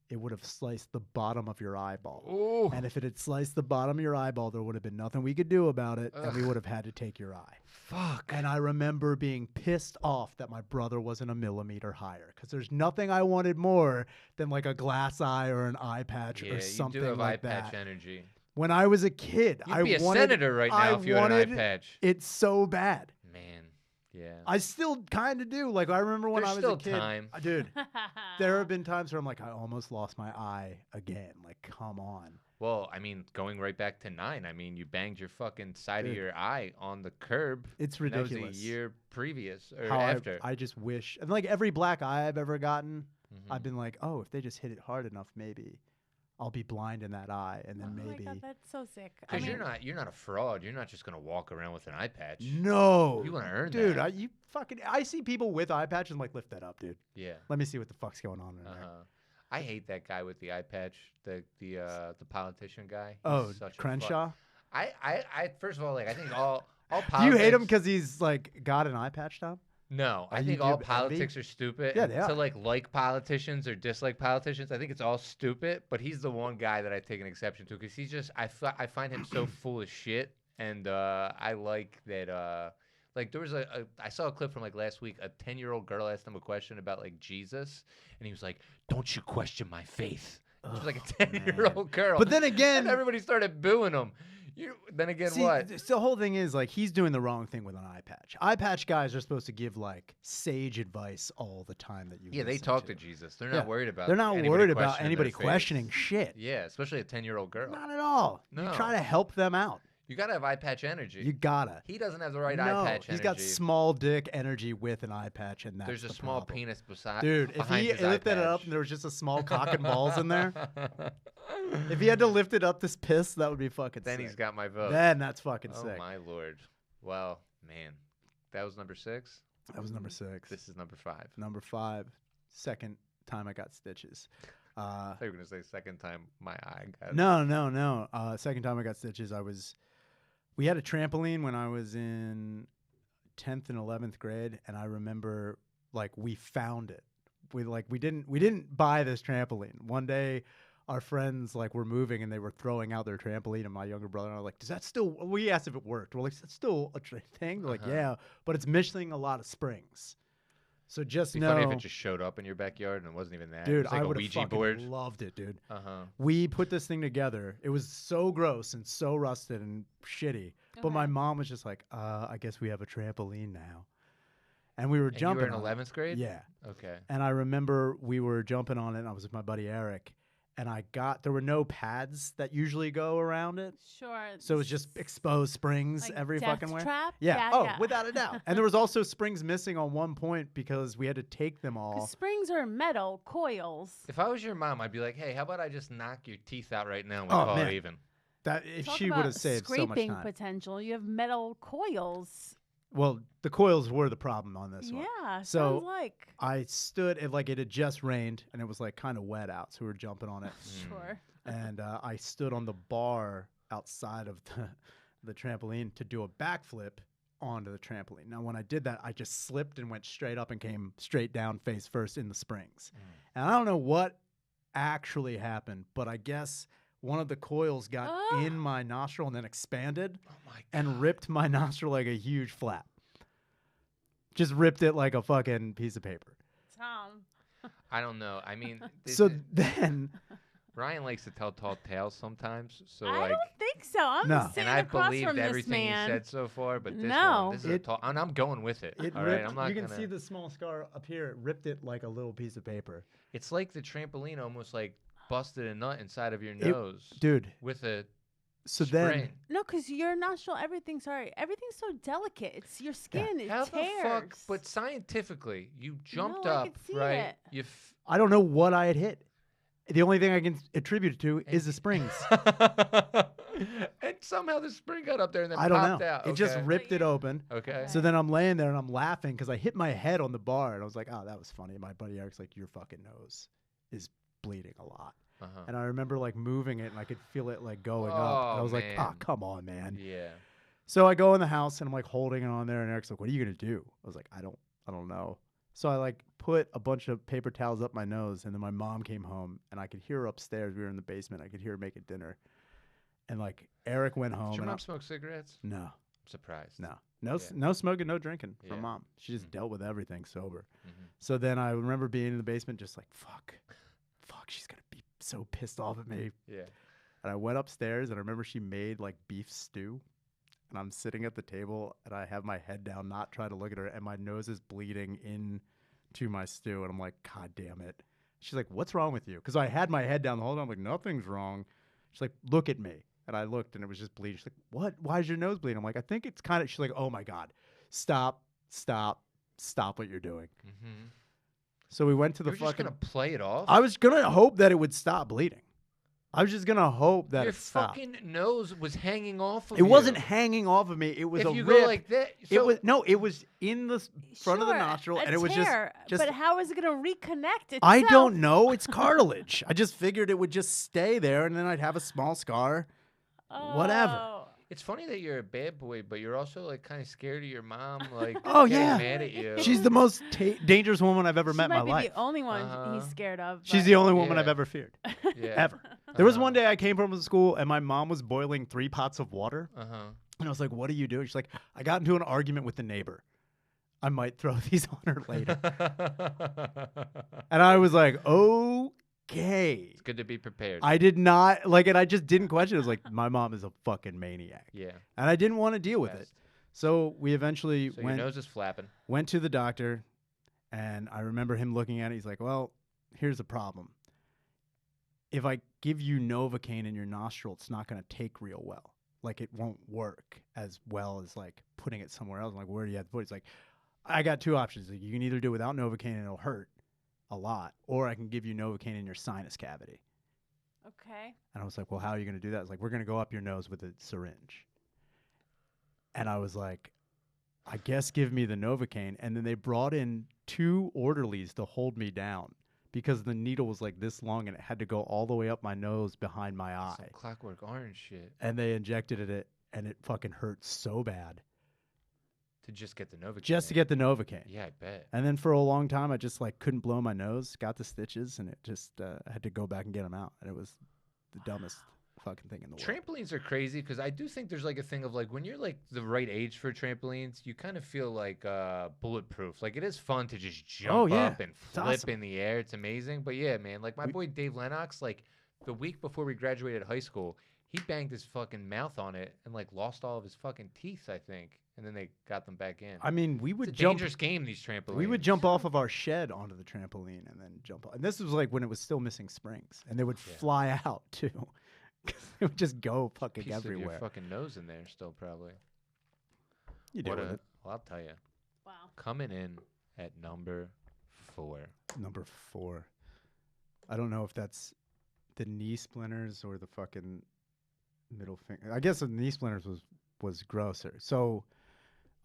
it would have sliced the bottom of your eyeball. Ooh. And if it had sliced the bottom of your eyeball, there would have been nothing we could do about it, and we Ugh. would have had to take your eye. Fuck. And I remember being pissed off that my brother wasn't a millimeter higher, because there's nothing I wanted more than like a glass eye or an eye patch Yeah, or something you do have like eye patch that. energy. When I was a kid, You'd I be a wanted senator right now if you had an eye wanted patch. it so bad. Man, yeah. I still kind of do. Like I remember when There's I was still a kid, time. Dude. There have been times where I'm like, I almost lost my eye again. Like, come on. Well, I mean, going right back to 9, I mean, you banged your fucking side Dude. of your eye on the curb. It's and ridiculous. That was a year previous or How after. I just wish, and like every black eye I've ever gotten, Mhm. I've been like, oh, if they just hit it hard enough, maybe I'll be blind in that eye, and then Oh maybe. my God, that's so sick. I Because mean, you're not a fraud. You're not just gonna walk around with an eye patch. No, You wanna earn dude. that. I see people with eye patches. I'm like, lift that up, dude. Yeah. Let me see what the fuck's going on in there. Uh-huh. I hate that guy with the eye patch, the politician guy. He's Oh, such a fuck- Crenshaw. I first of all, like, I think all Do you politics. hate him because he's like got an eye patch, Tom? No, I you think do all envy? politics are stupid. Yeah, and they are. To like politicians or dislike politicians, I think it's all stupid. But he's the one guy that I take an exception to because he's just I find him so full of shit, and I like that. Like there was I saw a clip from like last week. A 10-year-old girl asked him a question about like Jesus, and he was like, "Don't you question my faith?" She was like a 10-year-old girl. But then again, and everybody started booing him. Then again, see, what? The whole thing is like he's doing the wrong thing with an eye patch. Eye patch guys are supposed to give like sage advice all the time that you. Yeah, they listen talk to Jesus. They're Yeah. not worried about. They're not anybody worried about questioning anybody their faith. questioning shit. Yeah, especially a 10-year-old girl. Not at all. No. You try to help them out. You gotta have eye patch energy. You gotta. He doesn't have the right no, eye patch he's energy. got small dick energy with an eye patch, and that's There's a the small problem. penis beside. Dude, if behind he his eye lifted it up patch. and there was just a small cock and balls in there, if he had to lift it up this piss, that would be fucking then sick. he's got my vote. Then that's fucking Oh sick. my lord! Well, man, that was number 6. That was number 6. This is number 5. Number 5, second time I got stitches. I thought you were gonna say second time my eye got. No. Second time I got stitches, we had a trampoline when I was in 10th and 11th grade, and I remember like we found it. We didn't buy this trampoline. One day our friends like were moving and they were throwing out their trampoline, and my younger brother and I were like, does that still, we asked if it worked. We're like, is that still a thing? They're like, Uh-huh. yeah, but it's missing a lot of springs. So just It'd be know, funny if it just showed up in your backyard and it wasn't even that. dude, it was like I a would have Ouija fucking board. loved it, dude. Uh huh. We put this thing together. It was so gross and so rusted and shitty. But my Okay. mom was just like, I guess we have a trampoline now. And we were And you jumping were in on it. 11th grade. Yeah. Okay. And I remember we were jumping on it, and I was with my buddy Eric. And there were no pads that usually go around it. Sure. So it was just exposed springs like every death fucking way. trap? Yeah. Without a doubt. And there was also springs missing on one point because we had to take them all. 'Cause springs are metal coils. If I was your mom, I'd be like, hey, how about I just knock your teeth out right now and we Oh, call man. it even? That if Talk she would about have saved so much scraping time. potential. You have metal coils. Well, the coils were the problem on this one. Yeah. So- sounds like. I stood it like it had just rained and it was like kind of wet out, so we were jumping on it. Sure. And I stood on the bar outside of the trampoline to do a backflip onto the trampoline. Now, when I did that, I just slipped and went straight up and came straight down face first in the springs. And I don't know what actually happened, but I guess one of the coils got in my nostril and then expanded and ripped my nostril like a huge flap. Just ripped it like a fucking piece of paper. Tom. I don't know. I mean, then Ryan likes to tell tall tales sometimes. So I like, don't think so. I'm No. sitting and I across believed from this everything man. he said so far, but this No. one, this is a tall, and I'm going with it. it all ripped, right, I'm not you can gonna. see the small scar up here. It ripped it like a little piece of paper. It's like the trampoline almost like busted a nut inside of your nose, Dude, with a so spring. then No, because your nostril, everything's so delicate. It's your skin. It How tears. the fuck? But scientifically, you jumped No, I up, could see right? it. I don't know what I had hit. The only thing I can attribute it to is the springs. And somehow the spring got up there and then I don't popped know. out. It just Okay. ripped it open. Okay. So then I'm laying there and I'm laughing because I hit my head on the bar and I was like, oh, that was funny. My buddy Eric's like, your fucking nose is bleeding a lot. Uh-huh. And I remember like moving it and I could feel it like going up. And I was like, man. oh, come on, man. Yeah. So I go in the house and I'm like holding it on there and Eric's like, what are you going to do? I was like, I don't know. So I like put a bunch of paper towels up my nose and then my mom came home and I could hear her upstairs. We were in the basement. I could hear her making dinner. And like Eric went home. Did your and mom smoke cigarettes? No, I'm surprised. no, Yeah. no smoking, no drinking from Yeah. mom. She just dealt with everything sober. Mhm. So then I remember being in the basement just like, fuck, she's going to be so pissed off at me. Yeah. And I went upstairs and I remember she made like beef stew. And I'm sitting at the table and I have my head down, not trying to look at her. And my nose is bleeding into my stew. And I'm like, God damn it. She's like, what's wrong with you? Because I had my head down the whole time. I'm like, nothing's wrong. She's like, look at me. And I looked and it was just bleeding. She's like, what? Why is your nose bleeding? I'm like, I think it's kind of, she's like, oh my God, stop what you're doing. Mm-hmm. So we went to the You were just fucking, gonna play it off? I was going to hope that it would stop bleeding. I was just going to hope that Your it stopped. fucking nose was hanging off of It you. wasn't hanging off of me. It was If a you rip. go like that, It was in the front of the Sure, nostril, a and it was tear, just. But how is it going to reconnect itself? I don't know. It's cartilage. I just figured it would just stay there, and then I'd have a small scar. Whatever. Oh. It's funny that you're a bad boy, but you're also like kind of scared of your mom. Like, Oh, getting yeah. mad at you. She's the most dangerous woman I've ever She met in might my be life. the only one Uh-huh. he's scared of. She's but- the only woman Yeah. I've ever feared, yeah. ever. There was one day I came from school, and my mom was boiling 3 pots of water, and I was like, "What are you doing?" She's like, "I got into an argument with the neighbor. I might throw these on her later." And I was like, "Okay." It's good to be prepared. I did not like it. I just didn't question it. I was like, my mom is a fucking maniac. Yeah. And I didn't want to deal with it. Best. So we eventually So your nose is flapping. went to the doctor, and I remember him looking at it. He's like, well, here's the problem. If I give you Novocaine in your nostril, it's not going to take real well. Like, it won't work as well as, like, putting it somewhere else. I'm like, where do you have to put it? He's like, I got 2 options. Like, you can either do it without Novocaine and it'll hurt a lot, or I can give you Novocaine in your sinus cavity. Okay. And I was like, well, how are you going to do that? It's like, we're going to go up your nose with a syringe. And I was like, I guess give me the Novocaine. And then they brought in 2 orderlies to hold me down because the needle was like this long and it had to go all the way up my nose behind my eye. Some Clockwork Orange shit. And they injected it and it fucking hurt so bad To just get the Novocaine. just to get the Novocaine. Yeah, I bet. And then for a long time, I just like couldn't blow my nose, got the stitches, and it just I had to go back and get them out. And it was the dumbest fucking thing in the world. Trampolines are crazy because I do think there's like a thing of like when you're like the right age for trampolines, you kind of feel like bulletproof. Like it is fun to just jump up and flip awesome. in the air. It's amazing. But yeah, man, like my boy Dave Lennox, like the week before we graduated high school, he banged his fucking mouth on it and like lost all of his fucking teeth, I think. And then they got them back in. I mean, we It's would a jump. dangerous game, these trampolines. We would jump off of our shed onto the trampoline and then jump off. And this was like when it was still missing springs, and they would Yeah. fly out too. 'Cause they would just go fucking Piece of your everywhere. fucking nose in there still probably. You deal What with a, it. well, I'll tell you. Wow. Coming in at number 4. Number 4. I don't know if that's the knee splinters or the fucking middle finger. I guess the knee splinters was grosser. So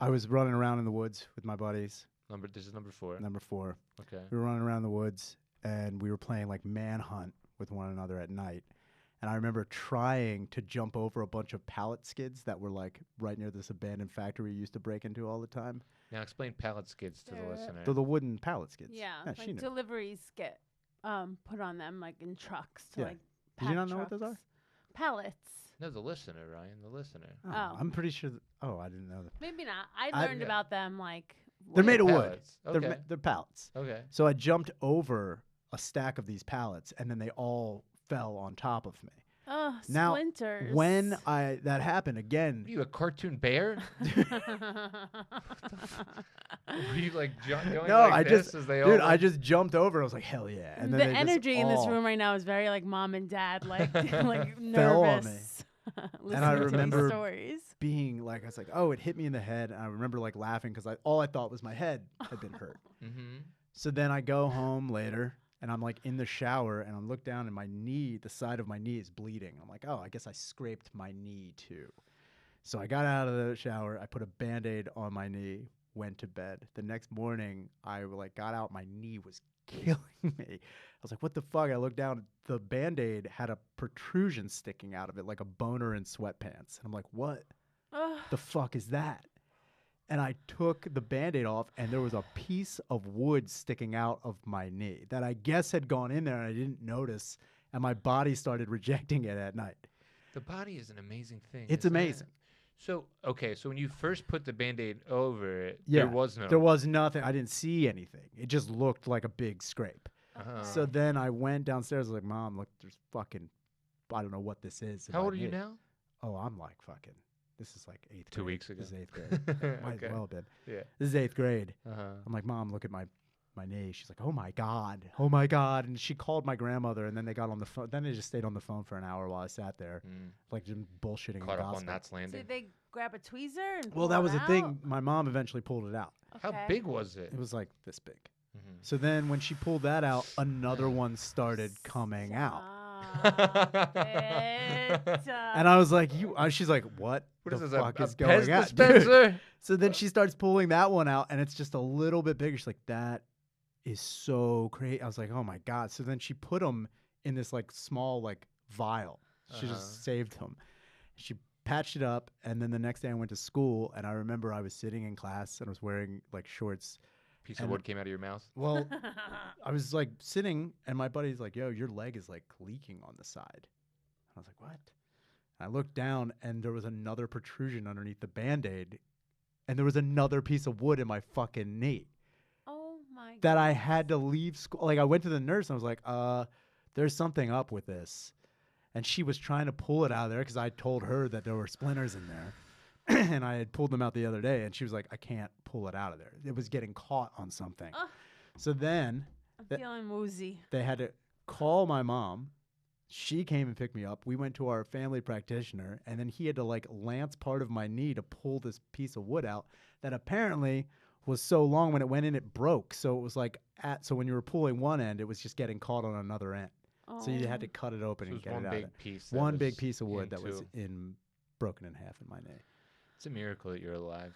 I was running around in the woods with my buddies. This is number 4. Number 4. Okay. We were running around the woods and we were playing like manhunt with one another at night. And I remember trying to jump over a bunch of pallet skids that were like right near this abandoned factory we used to break into all the time. Now explain pallet skids to the listener. They're the wooden pallet skids. Yeah, she like knew. deliveries get put on them like in trucks to Yeah. like Did you pack not know what those are? trucks. Pallets. No, the listener, Ryan, the listener. Oh. I'm pretty sure. I didn't know that. Maybe not. I I- learned about them like. They're made of wood. Pallets. Okay. They're pallets. Okay. So I jumped over a stack of these pallets, and then they all fell on top of me. Oh, Now, splinters. When that happened again, What are you, a cartoon bear? Were you like going No, like I this just- as they dude, all I went? just jumped over. I was like, hell yeah! And then the they just energy in this all- room right now is very like mom and dad, like like Fell on me. nervous. And I listening to these remember stories. being like, I was like, oh, it hit me in the head. And I remember like laughing because all I thought was my head had been hurt. Mm-hmm. So then I go home later and I'm like in the shower and I look down and my knee, the side of my knee is bleeding. I'm like, oh, I guess I scraped my knee too. So I got out of the shower. I put a Band-Aid on my knee, went to bed. The next morning I like got out. My knee was killing me. I was like, what the fuck? I looked down. The Band-Aid had a protrusion sticking out of it like a boner in sweatpants. And I'm like, what Ugh. the fuck is that? And I took the Band-Aid off, and there was a piece of wood sticking out of my knee that I guess had gone in there, and I didn't notice, and my body started rejecting it at night. The body is an amazing thing. It's isn't it? amazing. So, okay, so when you first put the Band-Aid over it, Yeah, there was no... There was nothing. I didn't see anything. It just looked like a big scrape. Uh-huh. So then I went downstairs. I was like, Mom, look, there's fucking, I don't know what this is. in How my old are you knee." now? Oh, I'm like fucking, this is like 8th grade. 2 weeks ago. This is 8th grade. Might Okay. as well have been. Yeah. This is 8th grade. Uh-huh. I'm like, Mom, look at my knee. She's like, oh my God. Oh my God. And she called my grandmother and then they got on the phone. Then they just stayed on the phone for an hour while I sat there, like just bullshitting Caught and up on gossiping. Knots Landing. Did they grab a tweezer? And Well, pull that it was the out? thing. My mom eventually pulled it out. How Okay. big was it? It was like this big. Mhm. So then when she pulled that out, another one started coming out. Stop it. And I was like, she's like, what What the is this, fuck a is going Pez on? dispenser? Dude. So then she starts pulling that one out, and it's just a little bit bigger. She's like, that is so crazy. I was like, oh my God. So then she put them in this like small like vial. She just saved them. She patched it up, and then the next day I went to school, and I remember I was sitting in class and I was wearing like shorts. Piece of And- wood came out of your mouth. Well, I was like sitting, and my buddy's like, yo, your leg is like leaking on the side. I was like, what? And I looked down, and there was another protrusion underneath the Band-Aid, and there was another piece of wood in my fucking knee Oh my God. that I had to leave school. Like, I went to the nurse, and I was like, there's something up with this. And she was trying to pull it out of there because I told her that there were splinters in there. And I had pulled them out the other day, and she was like, I can't pull it out of there. It was getting caught on something. Ugh. So then I'm feeling woozy. they had to call my mom. She came and picked me up. We went to our family practitioner, and then he had to like lance part of my knee to pull this piece of wood out that apparently was so long when it went in, it broke. So it was like so when you were pulling one end, it was just getting caught on another end. Oh. So you had to cut it open So it and was get one it out. big piece. that One big was piece of wood in that was two. broken in half in my knee. It's a miracle that you're alive.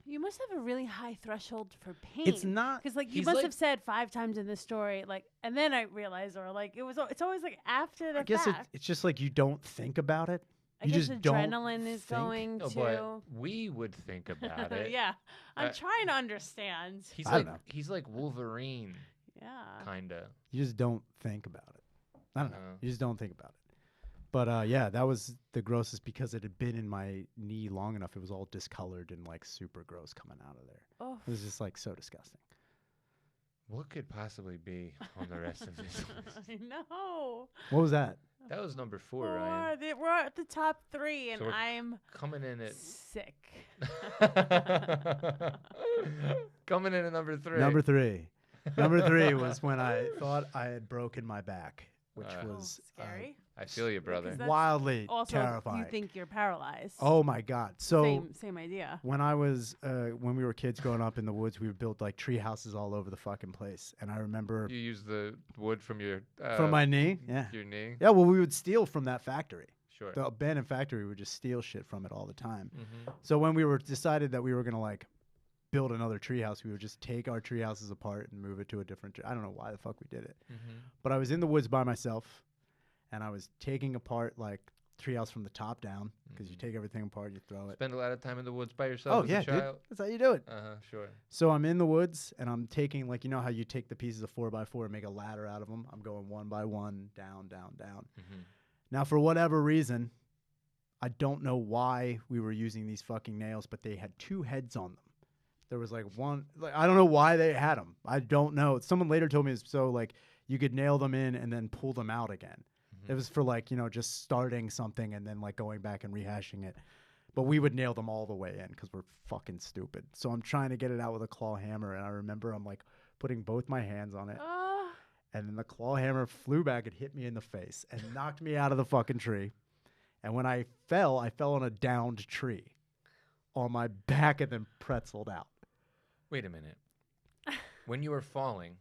You must have a really high threshold for pain. It's not. Because, like, you He's must like- have said 5 times in the story, like, and then I realized, or like, it's always like after the I guess fact. it's just like you don't think about it. I You guess just don't adrenaline is think. going No, to. but we would think about it. Yeah, I'm Uh, trying to understand. He's I don't like know. he's like Wolverine, Yeah. kinda. You just don't think about it. I don't know. No. You just don't think about it. But yeah, that was the grossest because it had been in my knee long enough. It was all discolored and like super gross coming out of there. Oh. It was just like so disgusting. What could possibly be on the rest of this list? I know. What was that? That was number 4, Ryan. We're at the top 3, and So we're I'm Coming in at sick. coming in at number 3. Number 3. Number 3 was when I thought I had broken my back, which Oh, was Scary. I feel you, brother. Because that's wildly Also, terrifying. you think you're paralyzed. Oh my God! So same idea. when I was when we were kids growing up in the woods, we would build like tree houses all over the fucking place. And I remember You use the wood from your from my knee, your knee. yeah. Well, we would steal from that factory. Sure. The abandoned factory would just steal shit from it all the time. Mm-hmm. So when we were decided that we were gonna like build another treehouse, we would just take our tree houses apart and move it to a different. I don't know why the fuck we did it, Mm-hmm. but I was in the woods by myself, and I was taking apart like Treehouse from the top down because you take everything apart, you throw it. Spend a lot of time in the woods by yourself as a Dude, child? that's how you do it. Sure. So I'm in the woods and I'm taking like, you know how you take the pieces of 4x4 and make a ladder out of them? I'm going one by one, down, down, down. Now, for whatever reason, I don't know why we were using these fucking nails, but they had 2 heads on them. There was like one, like, I don't know why they had them. I don't know. Someone later told me it's so like you could nail them in and then pull them out again. It was for like, you know, just starting something and then like going back and rehashing it. But we would nail them all the way in because we're fucking stupid. So I'm trying to get it out with a claw hammer. And I remember I'm like putting both my hands on it. And then the claw hammer flew back and hit me in the face and knocked me out of the fucking tree. And when I fell on a downed tree on my back and then pretzeled out. Wait a minute. When you were falling,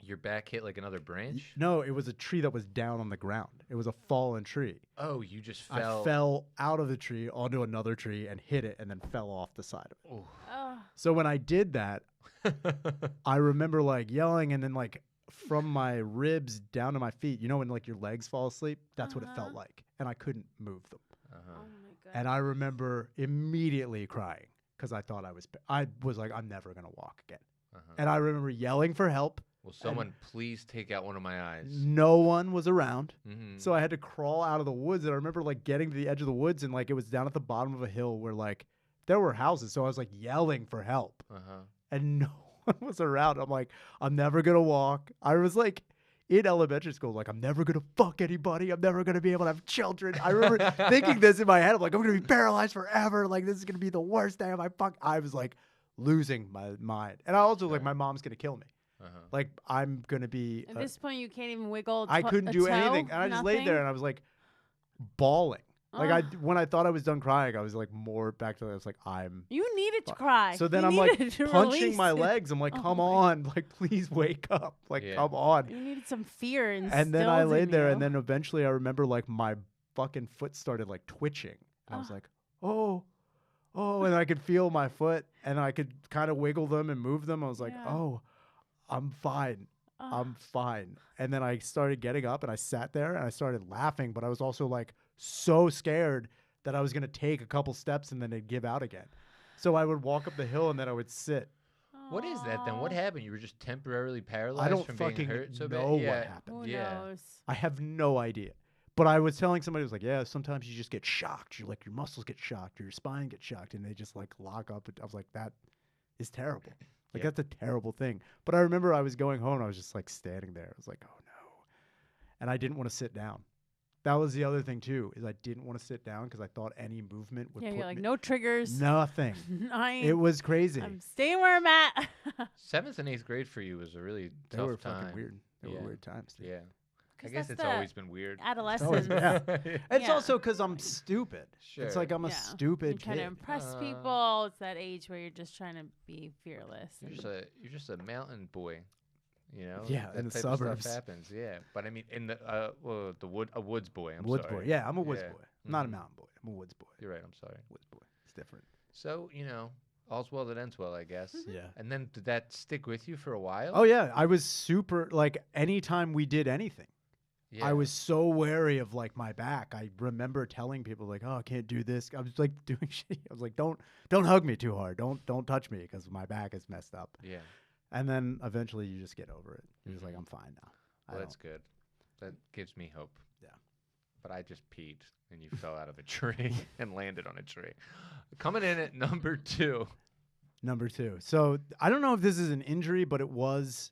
your back hit like another branch? No, it was a tree that was down on the ground. It was a fallen tree. Oh, you just fell. I fell out of the tree onto another tree and hit it and then fell off the side of it. Oh. So when I did that, I remember like yelling and then like from my ribs down to my feet, you know when like your legs fall asleep? That's what it felt like. And I couldn't move them. Oh my God. And I remember immediately crying because I thought I was like, I'm never going to walk again. And I remember yelling for help. Will someone please take out one of my eyes? No one was around. So I had to crawl out of the woods. And I remember like getting to the edge of the woods and like it was down at the bottom of a hill where like there were houses. So I was like yelling for help. And no one was around. I'm like, I'm never going to walk. I was like in elementary school, like, I'm never going to fuck anybody. I'm never going to be able to have children. I remember thinking this in my head. I'm like, I'm going to be paralyzed forever. Like, this is going to be the worst day of my fuck. I was like losing my mind. And I also like, my mom's going to kill me. Like, I'm going to be. At this point, you can't even wiggle. I couldn't do anything. And I just laid there and I was like bawling. Like when I thought I was done crying, I was like more back to I was like, You needed to cry. So then you I'm like to punching my release it. legs. I'm like, come on, like please wake up. Like come on. You needed some fear and then I laid there and then eventually I remember like my fucking foot started like twitching. And I was like, oh, and I could feel my foot and I could kind of wiggle them and move them. I was like, oh, I'm fine. I'm fine. And then I started getting up and I sat there and I started laughing, but I was also like so scared that I was going to take a couple steps and then it'd give out again. So I would walk up the hill and then I would sit. What is that then? What happened? You were just temporarily paralyzed I don't from fucking being hurt so know bad? what happened. Who knows? I have no idea. But I was telling somebody, who was like, yeah, sometimes you just get shocked. You're like, your muscles get shocked or your spine gets shocked and they just like lock up. I was like, that is terrible. Like, that's a terrible thing. But I remember I was going home and I was just like standing there. I was like, oh no. And I didn't want to sit down. That was the other thing too, is I didn't want to sit down because I thought any movement would put you're like, me, no triggers. nothing. It was crazy. I'm staying where I'm at. 7th and 8th grade for you was a really They tough were time. fucking weird. They were weird times. Dude. Yeah. I guess that's it's the always been weird. Adolescence. It's also because I'm stupid. Sure. It's like I'm a You're stupid trying to kid. impress people. It's that age where you're just trying to be fearless. You're just a mountain boy, you know. Yeah, that in the type suburbs. of stuff happens. Yeah, but I mean, in the a woods boy. I'm Woods sorry. boy. Yeah, I'm a woods Yeah. boy. I'm not a mountain boy. I'm a woods boy. You're right. I'm sorry. Woods boy. It's different. So all's well that ends well, I guess. Yeah. And then did that stick with you for a while? Oh yeah, I was super like anytime we did anything. Yeah. I was so wary of like my back. I remember telling people like, "Oh, I can't do this." I was like doing shit. I was like, "Don't hug me too hard. Don't touch me because my back is messed up." Yeah. And then eventually you just get over it. You're just like, "I'm fine now." Well, that's good. That gives me hope. Yeah. But I just peed and you fell out of a tree and landed on a tree. Coming in at number 2. Number 2. So I don't know if this is an injury, but it was.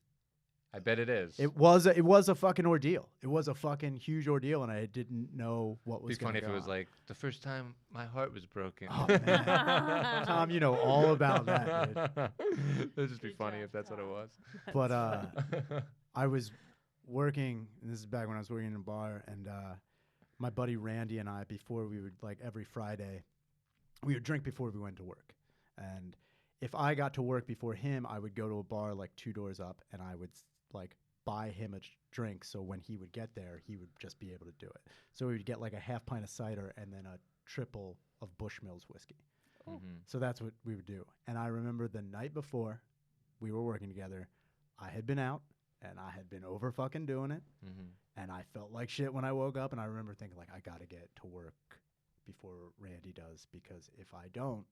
I bet it is. It was a fucking ordeal. It was a fucking huge ordeal, and I didn't know what was going to It'd be funny if it was like the first time my heart was broken. Oh, man. Tom, you know all about that, dude. It'd just be funny if that's what it was. But I was working, and this is back when I was working in a bar, and my buddy Randy and I, before we would, like every Friday, we would drink before we went to work. And if I got to work before him, I would go to a bar like 2 doors up, and I would like buy him a drink, so when he would get there, he would just be able to do it. So we would get like a half pint of cider and then a triple of Bushmills whiskey. So that's what we would do. And I remember the night before we were working together, I had been out and I had been over fucking doing it. And I felt like shit when I woke up, and I remember thinking, like, I got to get to work before Randy does, because if I don't,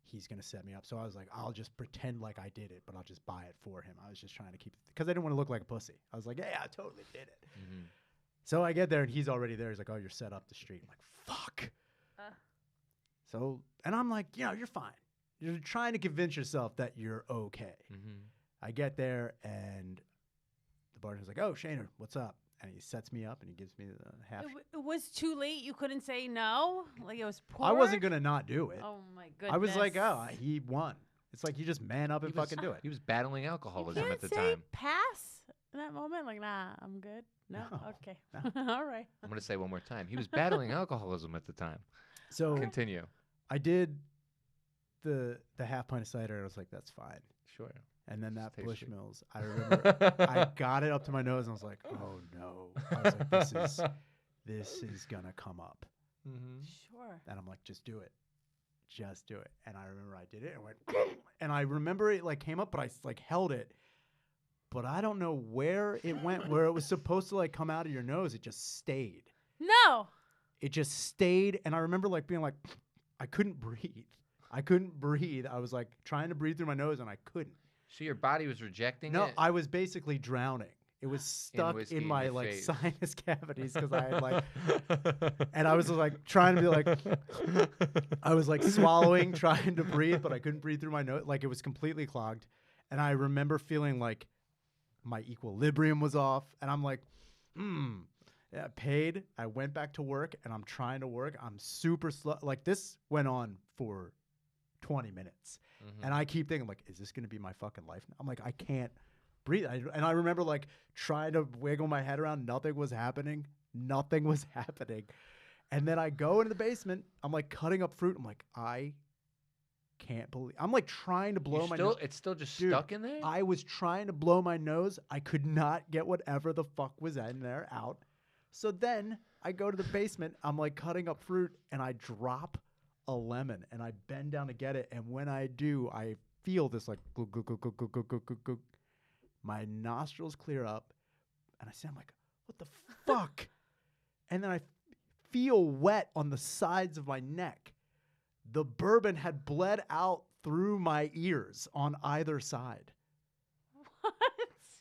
he's going to set me up. So I was like, I'll just pretend like I did it, but I'll just buy it for him. I was just trying to keep it, because I didn't want to look like a pussy. I was like, yeah, I totally did it. Mm-hmm. So I get there, and he's already there. He's like, oh, you're set up the street. I'm like, fuck. So, and I'm like, you know, you're fine. You're trying to convince yourself that you're okay. Mm-hmm. I get there, and the bartender's like, oh, Shaner, what's up? And he sets me up, and he gives me the half. It was too late. You couldn't say no. Like it was poured. I wasn't going to not do it. Oh my goodness. I was like, oh, he won. It's like you just man up and fucking do it. He was battling You alcoholism can't at the say time. pass in that moment. Like, nah, I'm good. No, No, okay, no. all right. I'm going to say one more time. He was battling alcoholism at the time. So Continue. I did the half pint of cider, and I was like, that's fine. Sure. And then that Tasty. Bushmills, I remember I got it up to my nose, and I was like, oh no. I was like, this is going to come up. Mm-hmm. Sure. And I'm like, just do it. Just do it. And I remember I did it and went, and I remember it like came up, but I like held it. But I don't know where it went, where it was supposed to like come out of your nose. It just stayed. No. It just stayed. And I remember like being like, I couldn't breathe. I couldn't breathe. I was like trying to breathe through my nose, and I couldn't. So your body was rejecting No, it? I was basically drowning. It was stuck whiskey in in my your like face. sinus cavities, because I had like, and I was like trying to be like, I was like swallowing, trying to breathe, but I couldn't breathe through my nose. Like it was completely clogged. And I remember feeling like my equilibrium was off. And I'm like, yeah, paid. I went back to work, and I'm trying to work. I'm super slow. Like this went on for 20 minutes. Mhm. And I keep thinking, like, is this going to be my fucking life now? I'm like, I can't breathe. And I remember, like, trying to wiggle my head around. Nothing was happening. Nothing was happening. And then I go into the basement. I'm, like, cutting up fruit. I'm like, I can't believe. I'm, like, trying to blow my nose. It's still just Dude, stuck in there? I was trying to blow my nose. I could not get whatever the fuck was in there out. So then I go to the basement. I'm, like, cutting up fruit, and I drop a lemon, and I bend down to get it, and when I do, I feel this like glug, glug, glug, glug, glug, glug, glug, glug, glug. My nostrils clear up, and I say, I'm like, what the fuck? And then I feel wet on the sides of my neck. The bourbon had bled out through my ears on either side. What?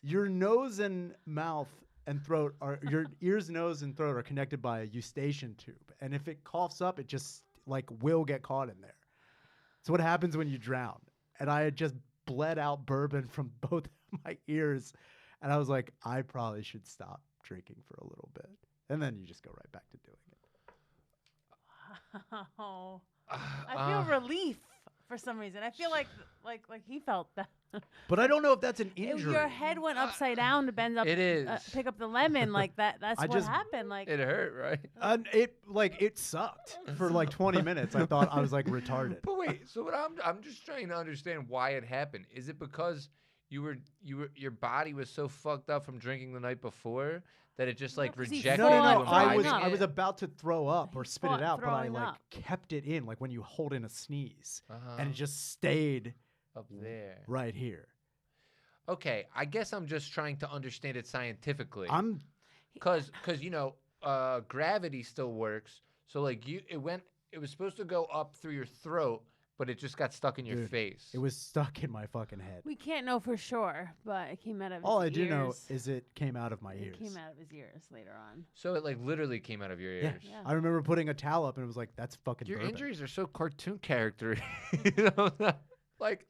Your nose and mouth and throat are your ears, nose, and throat are connected by a eustachian tube, and if it coughs up, it just like will get caught in there. It's what happens when you drown. And I had just bled out bourbon from both my ears, and I was like, I probably should stop drinking for a little bit. And then you just go right back to doing it. Wow. I feel relief for some reason. I feel like he felt that. But I don't know if that's an injury. Your head went upside down to bend up. It is. Pick up the lemon like that. That's I what just- happened. Like It hurt, right? And it sucked for like 20 minutes. I thought I was like retarded. But wait, so what I'm just trying to understand why it happened. Is it because your body was so fucked up from drinking the night before that it just like 'cause he rejected fought you? No, and I imbibing was it? about to throw up or spit it fought out, but I throwing like up. kept it in, like when you hold in a sneeze, Uh-huh. and it just stayed Up there. right here. Okay, I guess I'm just trying to understand it scientifically. I'm Cause gravity still works. So like it was supposed to go up through your throat, but it just got stuck in your Dude, face. It was stuck in my fucking head. we can't know for sure, but it came out of his All I ears. do know is it came out of my ears. It came out of his ears later on. So it like literally came out of your Yeah. ears. Yeah. I remember putting a towel up, and it was like, that's fucking Your bourbon. injuries are so cartoon character. You know? Like,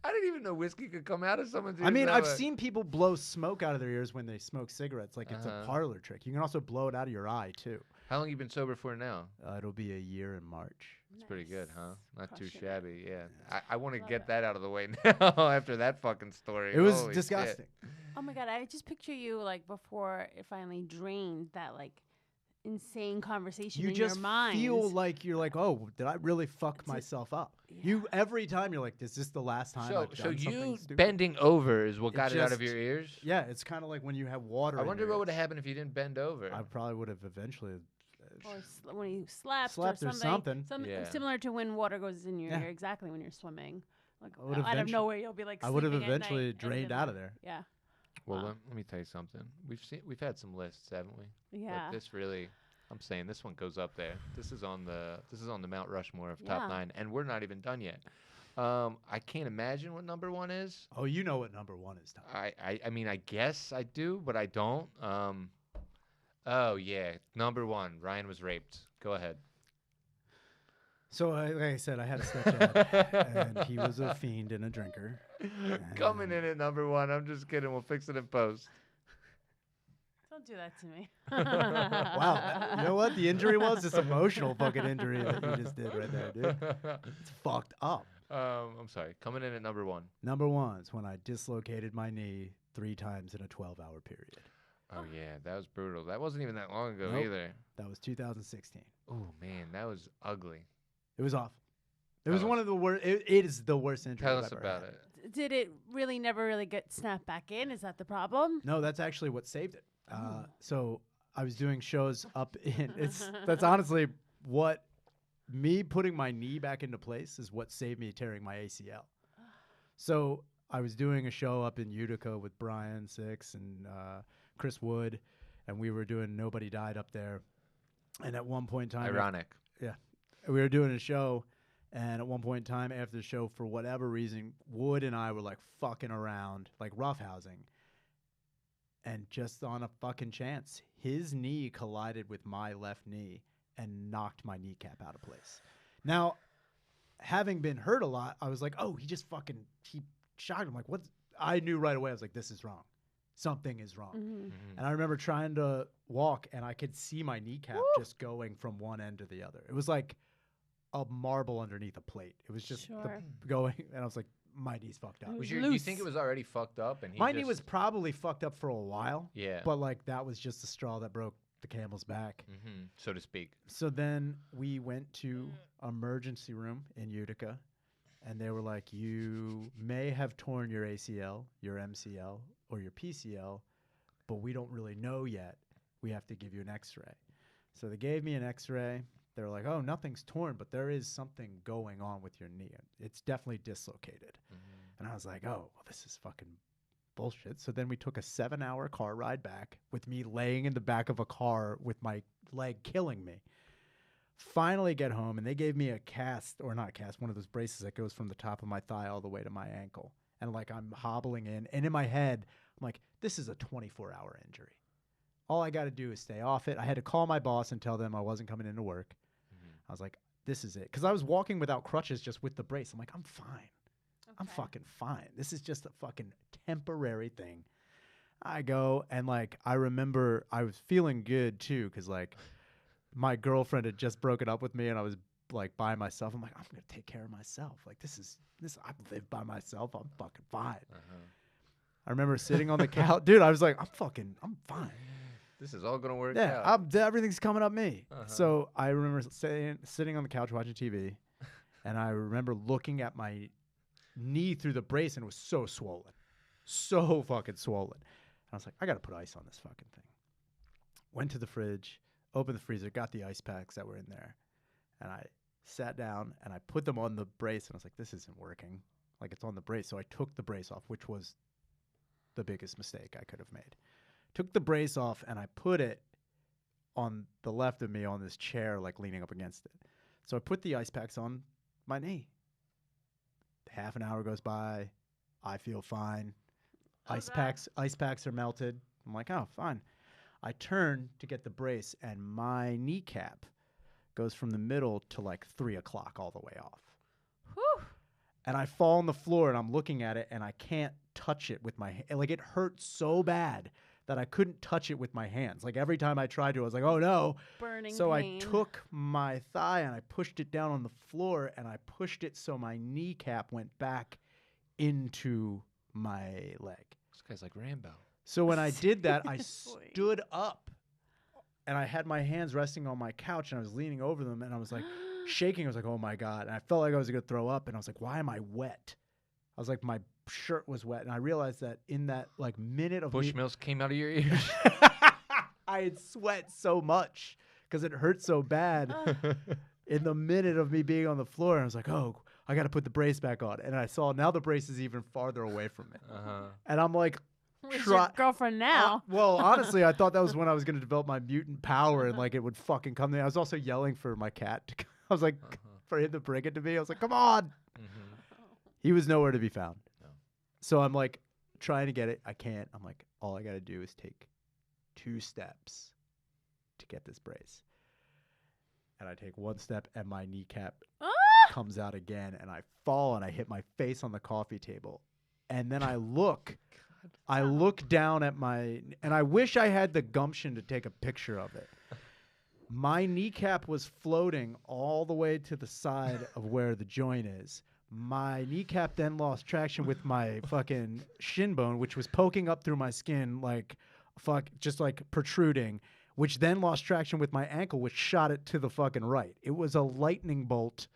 I didn't even know whiskey could come out of someone's ears. I mean, that I've way. seen people blow smoke out of their ears when they smoke cigarettes. Like, it's a Uh-huh. parlor trick. You can also blow it out of your eye, too. How long you been sober for now? It'll be a year in March. It's pretty good, huh? Not too Crushing it. shabby. Yeah. I want to Love get it. that out of the way now after that fucking story. It was Holy shit. disgusting. Oh my god, I just picture you like before it finally drained that like insane conversation You in just your mind. feel like you're like, oh, did I really fuck myself up? Yeah. Every time you're like, is this the last time So I've done something you stupid? bending over is what It got it out of just- your ears? Yeah, it's kind of like when you have water. I in wonder your what would ears. have happened if you didn't bend over. I probably would have eventually. or when you slept Slept or or something. something. Yeah. Similar to when water goes in your Yeah. ear, exactly when you're swimming. Like I would out of eventually- nowhere, you'll be like. I would have sleeping at eventually night and drained then, out of like- there. Yeah. Well, Wow. let me tell you something. We've had some lists, haven't we? Yeah. But this really, I'm saying this one goes up there. This is on the Mount Rushmore of top Yeah. 9, and we're not even done yet. I can't imagine what number 1 is. Oh, you know what number 1 is, Tom. I mean, I guess I do, but I don't. Oh yeah, number 1. Ryan was raped. Go ahead. So, like I said, I had a stepdad, and he was a fiend and a drinker. Coming in at number 1. I'm just kidding. We'll fix it in post. Don't do that to me. Wow. You know what the injury was? This emotional fucking injury that you just did right there, dude. It's fucked up. I'm sorry. Coming in at number 1. Number 1 is when I dislocated my knee 3 times in a 12-hour period. Oh yeah, that was brutal. That wasn't even that long ago Nope. either. That was 2016. Oh man, that was ugly. It was awful. It Tell was us. one of the worst. It is the worst injury. Tell I've us ever about had. it. Did it really never really get snapped back in? Is that the problem? No, that's actually what saved it. Oh. So I was doing shows up in. That's honestly what me putting my knee back into place is what saved me tearing my ACL. So I was doing a show up in Utica with Brian Six and Chris Wood, and we were doing Nobody Died up there. And at one point in time, Ironic. we were doing a show, and at one point in time after the show, for whatever reason, Wood and I were like fucking around, like roughhousing. And just on a fucking chance, his knee collided with my left knee and knocked my kneecap out of place. Now, having been hurt a lot, I was like, oh, he shocked him. Like, what? I knew right away. I was like, this is wrong. Something is wrong. Mhm. And I remember trying to walk, and I could see my kneecap just going from one end to the other. It was like a marble underneath a plate. It was just Sure. going, and I was like, my knee's fucked up. It was Do you loose. think it was already fucked up? And he My knee just- was probably fucked up for a while, Yeah. but like that was just the straw that broke the camel's back. So to speak. So then we went to emergency room in Utica, and they were like, you may have torn your ACL, your MCL, or your PCL, but we don't really know yet. We have to give you an x-ray. So they gave me an x-ray. They were like, oh, nothing's torn, but there is something going on with your knee. It's definitely dislocated. And I was like, oh, well, this is fucking bullshit. So then we took a 7-hour car ride back with me laying in the back of a car with my leg killing me. Finally get home, and they gave me a cast, or not a cast, one of those braces that goes from the top of my thigh all the way to my ankle. And like I'm hobbling in, and in my head, I'm like, this is a 24-hour injury. All I got to do is stay off it. I had to call my boss and tell them I wasn't coming into work. I was like, this is it. Because I was walking without crutches just with the brace. I'm like, I'm fine. I'm Okay. fucking fine. This is just a fucking temporary thing. I go, and like I remember I was feeling good too, because like my girlfriend had just broken up with me, and I was like by myself. I'm like, I'm gonna take care of myself. Like this. I live by myself. I'm fucking fine. I remember sitting on the couch, dude. I was like, I'm fine. This is all gonna work Yeah, out. everything's coming up me. Uh-huh. So I remember sitting on the couch watching TV, and I remember looking at my knee through the brace, and it was so swollen, so fucking swollen. And I was like, I gotta put ice on this fucking thing. Went to the fridge, opened the freezer, got the ice packs that were in there, and I sat down and I put them on the brace, and I was like, this isn't working. Like it's on the brace. So I took the brace off, which was the biggest mistake I could have made. Took the brace off, and I put it on the left of me on this chair, like leaning up against it. So I put the ice packs on my knee. Half an hour goes by. I feel fine. Ice packs are melted. I'm like, oh, fine. I turn to get the brace, and my kneecap goes from the middle to like 3 o'clock all the way off. Whew. And I fall on the floor, and I'm looking at it, and I can't touch it with my hand. Like it hurt so bad that I couldn't touch it with my hands. Like every time I tried to, I was like, oh no. Burning So pain. I took my thigh and I pushed it down on the floor, and I pushed it so my kneecap went back into my leg. This guy's like Rambo. So when I did that, I Seriously. stood up, and I had my hands resting on my couch, and I was leaning over them, and I was like shaking. I was like, oh my God. And I felt like I was going to throw up, and I was like, why am I wet? I was like, my shirt was wet. And I realized that in that like minute of me, Bushmills came out of your ears. I had sweat so much because it hurt so bad. In the minute of me being on the floor, I was like, oh, I got to put the brace back on. And I saw now the brace is even farther away from me. Uh-huh. And I'm like Where's your girlfriend now? Well, honestly, I thought that was when I was going to develop my mutant power and like it would fucking come to me. I was also yelling for my cat. I was like, for him to bring it to me. I was like, come on. He was nowhere to be found. No. So I'm like trying to get it. I can't. I'm like, all I got to do is take 2 steps to get this brace. And I take 1 step and my kneecap comes out again and I fall and I hit my face on the coffee table. And then I look down at and I wish I had the gumption to take a picture of it. My kneecap was floating all the way to the side of where the joint is. My kneecap then lost traction with my fucking shin bone, which was poking up through my skin just like protruding, which then lost traction with my ankle, which shot it to the fucking right. It was a lightning bolt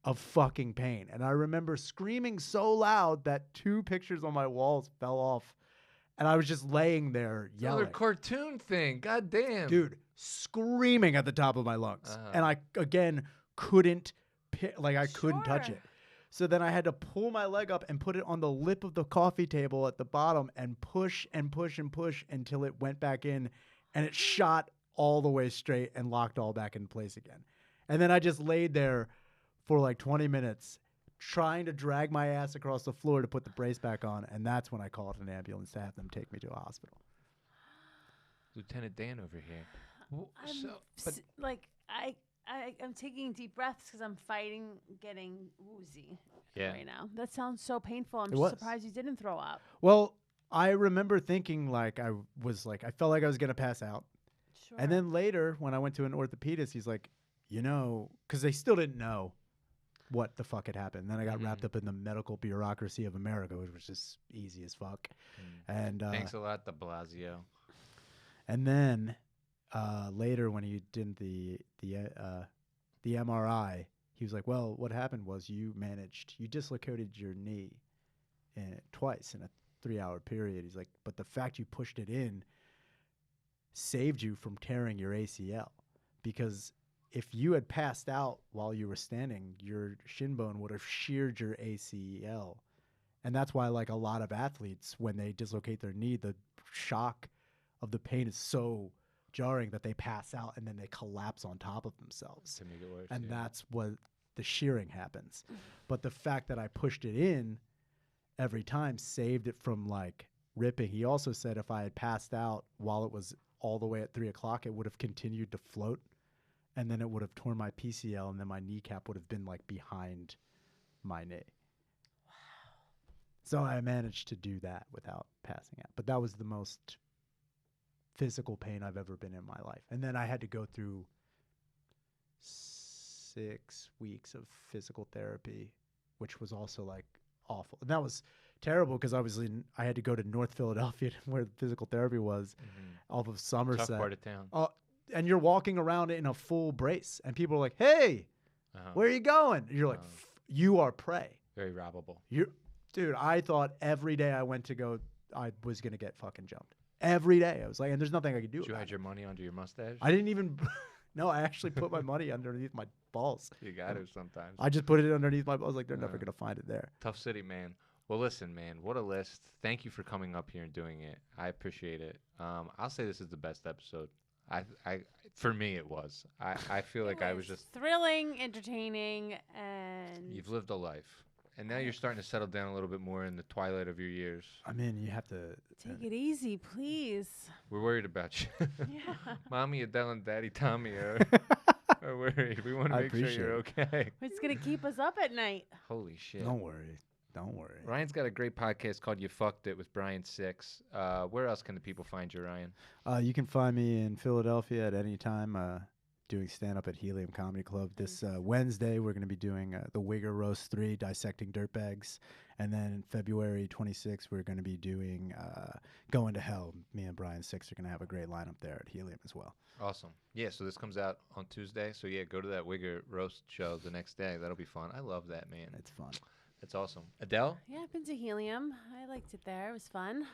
of fucking pain. And I remember screaming so loud that 2 pictures on my walls fell off. And I was just laying there yelling. Another cartoon thing. God damn. Dude, screaming at the top of my lungs. And I, again, couldn't touch it. So then I had to pull my leg up and put it on the lip of the coffee table at the bottom and push and push and push until it went back in. And it shot all the way straight and locked all back in place again. And then I just laid there for like 20 minutes trying to drag my ass across the floor to put the brace back on. And that's when I called an ambulance to have them take me to a hospital. Lieutenant Dan over here. I'm taking deep breaths because I'm fighting getting woozy right now. That sounds so painful. I'm surprised you didn't throw up. Well, I remember thinking I felt like I was going to pass out. Sure. And then later when I went to an orthopedist, he's like, because they still didn't know what the fuck had happened. And then I got wrapped up in the medical bureaucracy of America, which was just easy as fuck. And thanks a lot, de Blasio. And then later when he did the MRI, he was like, well, what happened was you dislocated your knee twice in a 3-hour period. He's like, but the fact you pushed it in saved you from tearing your ACL, because if you had passed out while you were standing, your shin bone would have sheared your ACL. And that's why like a lot of athletes, when they dislocate their knee, the shock of the pain is so jarring that they pass out and then they collapse on top of themselves. To make it worse, and that's what the shearing happens. But the fact that I pushed it in every time saved it from like ripping. He also said if I had passed out while it was all the way at 3 o'clock, it would have continued to float, and then it would have torn my PCL, and then my kneecap would have been like behind my knee. Wow. So I managed to do that without passing out. But that was the most physical pain I've ever been in my life. And then I had to go through 6 weeks of physical therapy, which was also like awful. And that was terrible because I had to go to North Philadelphia where the physical therapy was, off of Somerset. Tough part of town. And you're walking around in a full brace and people are like, hey, where are you going? And you're like, you are prey. Very robbable. Dude, I thought every day I went to go, I was going to get fucking jumped. Every day. I was like, and there's nothing I could do Did you about hide your money under your mustache? I didn't even, no, I actually put my money underneath my balls. You got to sometimes. I just put it underneath my balls. Like, they're never going to find it there. Tough city, man. Well, listen, man, what a list. Thank you for coming up here and doing it. I appreciate it. I'll say this is the best episode. For me, it was. I feel like I was just thrilling, entertaining, and you've lived a life, and now you're starting to settle down a little bit more in the twilight of your years. I mean, you have to take it easy, please. We're worried about you. Yeah. Mommy Adele and Daddy Tommy are worried. We want to make sure you're okay. It's gonna keep us up at night. Holy shit! Don't worry. Don't worry. Ryan's got a great podcast called You Fucked It with Brian Six. Where else can the people find you, Ryan? You can find me in Philadelphia at any time doing stand-up at Helium Comedy Club. This Wednesday, we're going to be doing the Wigger Roast 3, Dissecting Dirtbags. And then February 26th, we're going to be doing Going to Hell. Me and Brian Six are going to have a great lineup there at Helium as well. Awesome. Yeah, so this comes out on Tuesday. So, yeah, go to that Wigger Roast show the next day. That'll be fun. I love that, man. It's fun. That's awesome. Adele? Yeah, I've been to Helium. I liked it there. It was fun.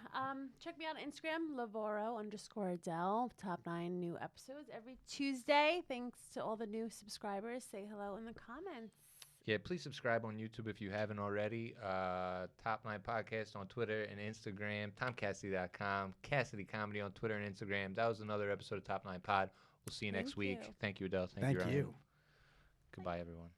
Check me out on Instagram, Lavoro_Adele. Top 9 new episodes every Tuesday. Thanks to all the new subscribers. Say hello in the comments. Yeah, please subscribe on YouTube if you haven't already. Top 9 Podcast on Twitter and Instagram. TomCassidy.com. Cassidy Comedy on Twitter and Instagram. That was another episode of Top 9 Pod. We'll see you next week. Thank you, Adele. Thank you, Ryan. Goodbye, everyone.